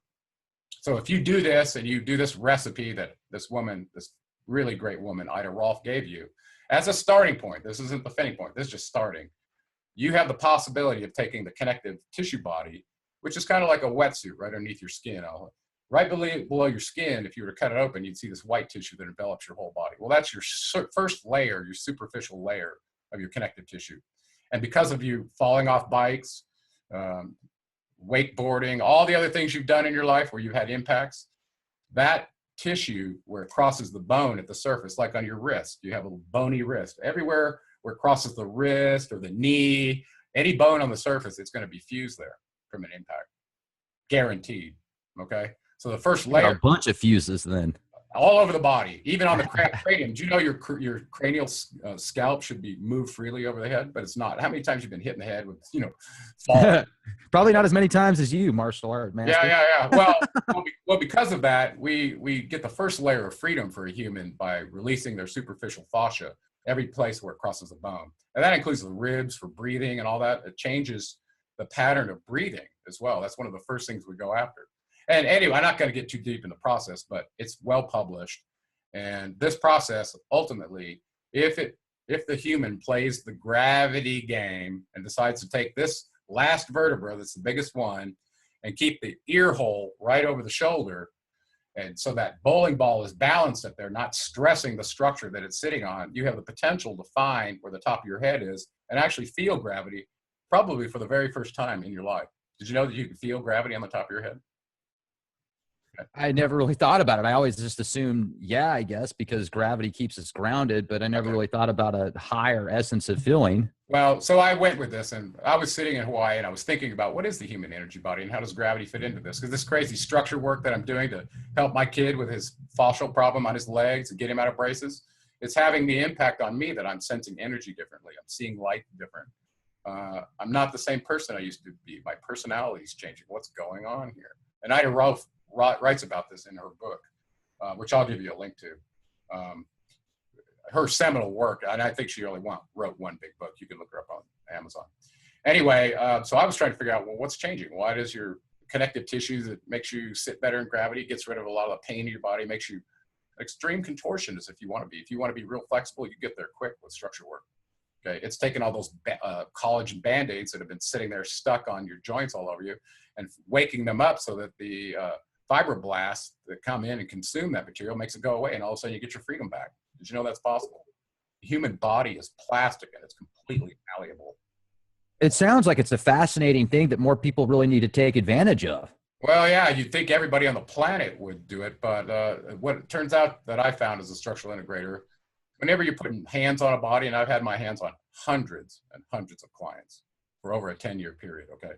So if you do this and you do this recipe that this woman, this really great woman, Ida Rolf, gave you as a starting point, this isn't the finishing point, this is just starting. You have the possibility of taking the connective tissue body, which is kind of like a wetsuit right underneath your skin. Right below your skin, if you were to cut it open, you'd see this white tissue that envelops your whole body. Well, that's your first layer, your superficial layer of your connective tissue. And because of you falling off bikes, wakeboarding, all the other things you've done in your life where you've had impacts, that tissue where it crosses the bone at the surface, like on your wrist, you have a bony wrist. Everywhere where it crosses the wrist or the knee, any bone on the surface, it's going to be fused there from an impact. Guaranteed. Okay. So the first layer. A bunch of fuses then. All over the body, even on the cranium. Do you know your cranial scalp should be moved freely over the head, but it's not? How many times you've been hit in the head with, fall? Probably not as many times as you, martial art master. Yeah. Well, because of that, we get the first layer of freedom for a human by releasing their superficial fascia, every place where it crosses the bone. And that includes the ribs for breathing and all that. It changes the pattern of breathing as well. That's one of the first things we go after. And anyway, I'm not going to get too deep in the process, but it's well published. And this process, ultimately, if the human plays the gravity game and decides to take this last vertebra, that's the biggest one, and keep the ear hole right over the shoulder, and so that bowling ball is balanced up there, not stressing the structure that it's sitting on, you have the potential to find where the top of your head is and actually feel gravity, probably for the very first time in your life. Did you know that you can feel gravity on the top of your head? I never really thought about it. I always just assumed, yeah, I guess, because gravity keeps us grounded, but I never really thought about a higher essence of feeling. Well, so I went with this, and I was sitting in Hawaii, and I was thinking about what is the human energy body and how does gravity fit into this? Because this crazy structure work that I'm doing to help my kid with his fascial problem on his legs and get him out of braces, it's having the impact on me that I'm sensing energy differently. I'm seeing light different. I'm not the same person I used to be. My personality is changing. What's going on here? And Ida Rolf writes about this in her book, which I'll give you a link to. Her seminal work, and I think she only wrote one big book. You can look her up on Amazon. Anyway, so I was trying to figure out, well, what's changing? Why does your connective tissue that makes you sit better in gravity, gets rid of a lot of the pain in your body, makes you extreme contortionist if you want to be. If you want to be real flexible, you get there quick with structure work. Okay, it's taken all those collagen Band-Aids that have been sitting there stuck on your joints all over you and waking them up so that the fibroblasts that come in and consume that material makes it go away, and all of a sudden you get your freedom back. Did you know that's possible? The human body is plastic and it's completely malleable. It sounds like it's a fascinating thing that more people really need to take advantage of. Well, yeah, you'd think everybody on the planet would do it, but what it turns out that I found as a structural integrator, whenever you're putting hands on a body, and I've had my hands on hundreds and hundreds of clients for over a 10-year period, okay?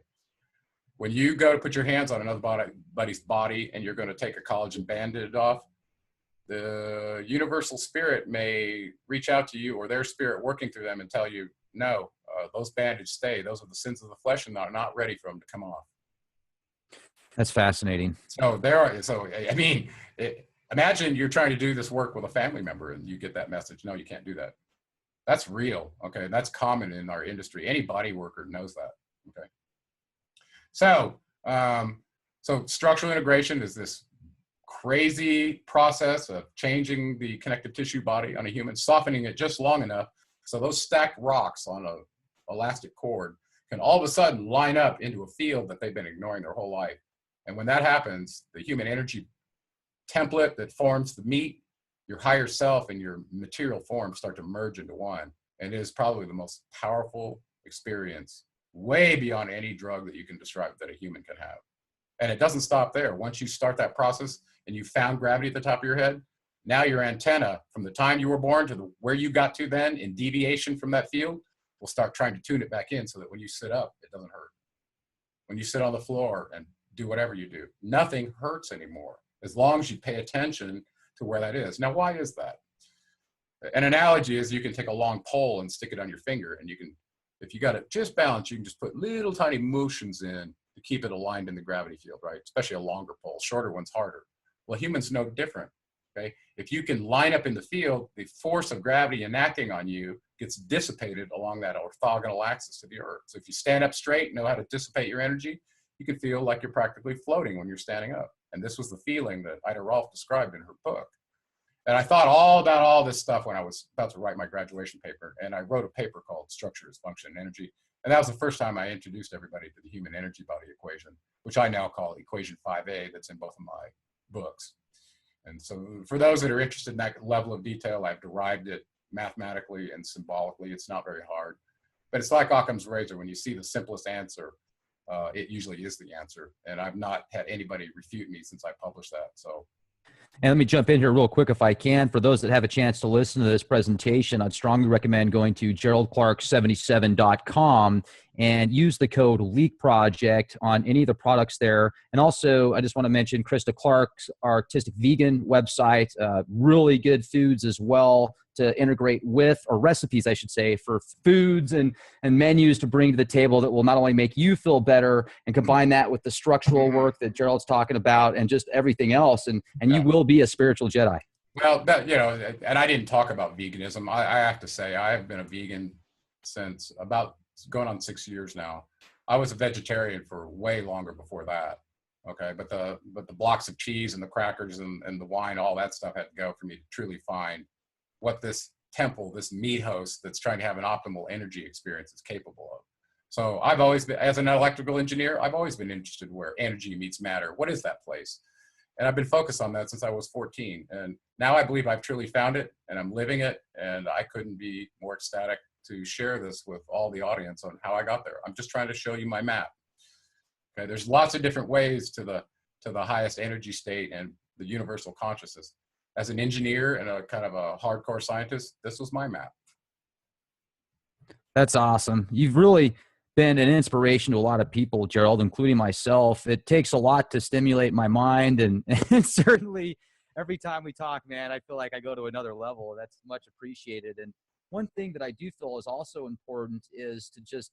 When you go to put your hands on another body's body and you're going to take a collagen Band-Aid off, the universal spirit may reach out to you, or their spirit working through them, and tell you, no, those bandages stay. Those are the sins of the flesh and are not ready for them to come off. That's fascinating. So imagine you're trying to do this work with a family member and you get that message. No, you can't do that. That's real. Okay. That's common in our industry. Any body worker knows that. Okay. So structural integration is this crazy process of changing the connective tissue body on a human, softening it just long enough so those stacked rocks on a elastic cord can all of a sudden line up into a field that they've been ignoring their whole life. And when that happens, the human energy template that forms the meat, your higher self and your material form start to merge into one. And it is probably the most powerful experience, way beyond any drug that you can describe that a human can have. And it doesn't stop there. Once you start that process and you found gravity at the top of your head, now your antenna from the time you were born to where you got to then in deviation from that field will start trying to tune it back in so that when you sit up, it doesn't hurt. When you sit on the floor and do whatever you do, nothing hurts anymore as long as you pay attention to where that is. Now, why is that? An analogy is you can take a long pole and stick it on your finger, and you can, if you got it just balanced, you can just put little tiny motions in to keep it aligned in the gravity field, right? Especially a longer pole. Shorter one's harder. Well, humans no different. Okay, if you can line up in the field, the force of gravity enacting on you gets dissipated along that orthogonal axis to the earth. So if you stand up straight, know how to dissipate your energy, you can feel like you're practically floating when you're standing up. And this was the feeling that Ida Rolf described in her book. And I thought all about all this stuff when I was about to write my graduation paper. And I wrote a paper called Structure is Function and Energy. And that was the first time I introduced everybody to the human energy body equation, which I now call equation 5A, that's in both of my books. And so for those that are interested in that level of detail, I've derived it mathematically and symbolically. It's not very hard. But it's like Occam's razor. When you see the simplest answer, it usually is the answer. And I've not had anybody refute me since I published that. So. And let me jump in here real quick if I can. For those that have a chance to listen to this presentation, I'd strongly recommend going to geraldclark77.com and use the code LEAK on any of the products there. And also, I just want to mention Krista Clark's Artistic Vegan website, really good foods as well to integrate with, or recipes, I should say, for foods and menus to bring to the table that will not only make you feel better, and combine that with the structural work that Gerald's talking about and just everything else. And you will be a spiritual Jedi. Well, that, and I didn't talk about veganism. I have to say, I have been a vegan since about going on 6 years now. I was a vegetarian for way longer before that. Okay. But the blocks of cheese and the crackers and the wine, all that stuff had to go for me to truly find what this temple, this meat host that's trying to have an optimal energy experience is capable of. So I've always been, as an electrical engineer, I've always been interested where energy meets matter. What is that place? And I've been focused on that since I was 14. And now I believe I've truly found it and I'm living it. And I couldn't be more ecstatic to share this with all the audience on how I got there. I'm just trying to show you my map. Okay, there's lots of different ways to the highest energy state and the universal consciousness. As an engineer and a kind of a hardcore scientist, this was my map. That's awesome. You've really been an inspiration to a lot of people, Gerald, including myself. It takes a lot to stimulate my mind, and certainly every time we talk, man, I feel like I go to another level. That's much appreciated. And one thing that I do feel is also important is to just,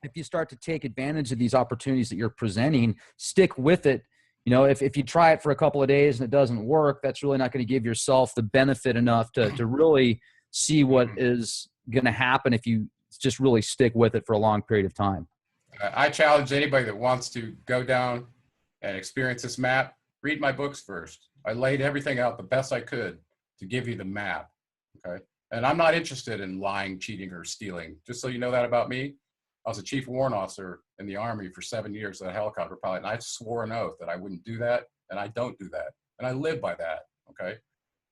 if you start to take advantage of these opportunities that you're presenting, stick with it. If you try it for a couple of days and it doesn't work, that's really not going to give yourself the benefit enough to really see what is going to happen if you just really stick with it for a long period of time. I challenge anybody that wants to go down and experience this map, read my books first. I laid everything out the best I could to give you the map, okay? And I'm not interested in lying, cheating, or stealing. Just so you know that about me. I was a chief warrant officer in the Army for 7 years as a helicopter pilot, and I swore an oath that I wouldn't do that, and I don't do that. And I live by that, okay?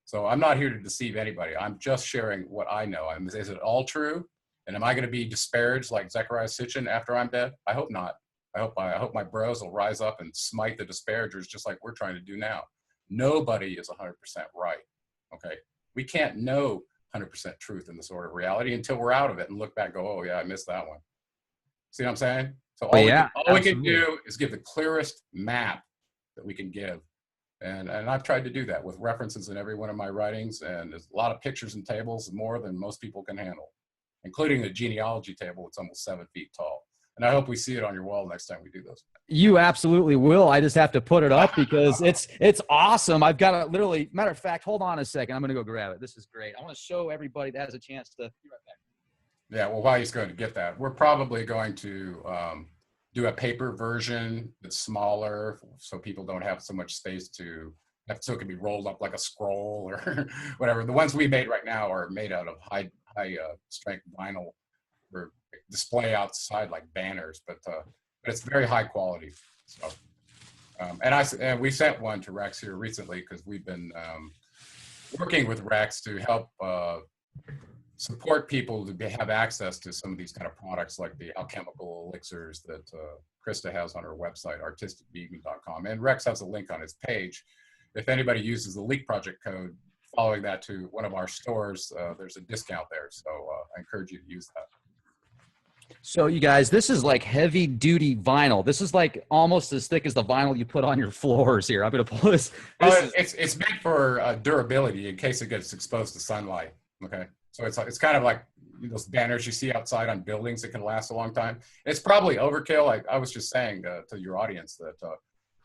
So I'm not here to deceive anybody. I'm just sharing what I know. Is it all true? And am I going to be disparaged like Zecharia Sitchin after I'm dead? I hope not. I hope my bros will rise up and smite the disparagers just like we're trying to do now. Nobody is 100% right, okay? We can't know 100% truth in this order of reality until we're out of it and look back and go, oh yeah, I missed that one. See what I'm saying? So all we can do is give the clearest map that we can give. And I've tried to do that with references in every one of my writings. And there's a lot of pictures and tables, more than most people can handle, including the genealogy table. It's almost 7 feet tall. And I hope we see it on your wall next time we do those. You absolutely will. I just have to put it up because it's awesome. I've got it literally. Matter of fact, hold on a second. I'm going to go grab it. This is great. I want to show everybody that has a chance to be right back. Yeah, well, while he's going to get that, we're probably going to do a paper version that's smaller so people don't have so much space so it can be rolled up like a scroll or whatever. The ones we made right now are made out of high strength vinyl for display outside like banners, but it's very high quality. So, and we sent one to Rex here recently because we've been working with Rex to help support people to have access to some of these kind of products like the alchemical elixirs that Krista has on her website, artisticvegan.com. And Rex has a link on his page. If anybody uses the Leak Project code, following that to one of our stores, there's a discount there. So I encourage you to use that. So you guys, this is like heavy duty vinyl. This is like almost as thick as the vinyl you put on your floors here. I'm going to pull this. It's meant for durability in case it gets exposed to sunlight. Okay. So it's kind of like those banners you see outside on buildings that can last a long time. It's probably overkill. I was just saying to your audience that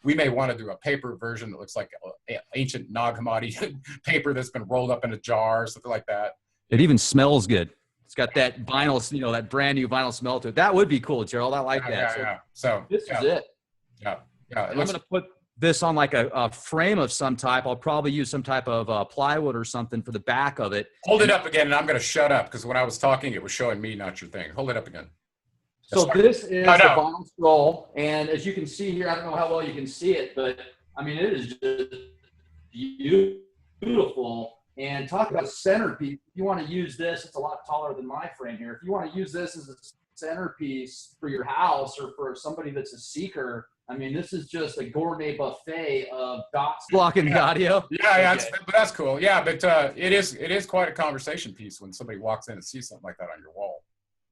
we may want to do a paper version that looks like ancient Nag Hamadi paper that's been rolled up in a jar, something like that. It even smells good. It's got that vinyl, that brand new vinyl smell to it. That would be cool, Gerald. I like that. Yeah. So this is it. Yeah. I'm going to put this on like a frame of some type. I'll probably use some type of plywood or something for the back of it. Hold it up again, and I'm going to shut up because when I was talking, it was showing me, not your thing. Hold it up again. So this is the vinyl scroll, and as you can see here, I don't know how well you can see it, but I mean, it is just beautiful. And talk about a centerpiece. If you want to use this, it's a lot taller than my frame here. If you want to use this as a centerpiece for your house or for somebody that's a seeker, I mean, this is just a gourmet buffet of dots blocking the audio. Yeah, but that's cool. Yeah, but it is quite a conversation piece when somebody walks in and sees something like that on your wall.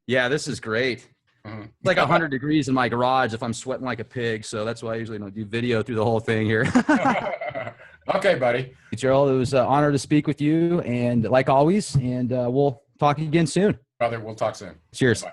Yeah, this is great. Mm-hmm. It's like 100 degrees in my garage if I'm sweating like a pig. So that's why I usually don't do video through the whole thing here. Okay, buddy. Gerald, it was an honor to speak with you, and like always, and we'll talk again soon. Brother, we'll talk soon. Cheers. Bye.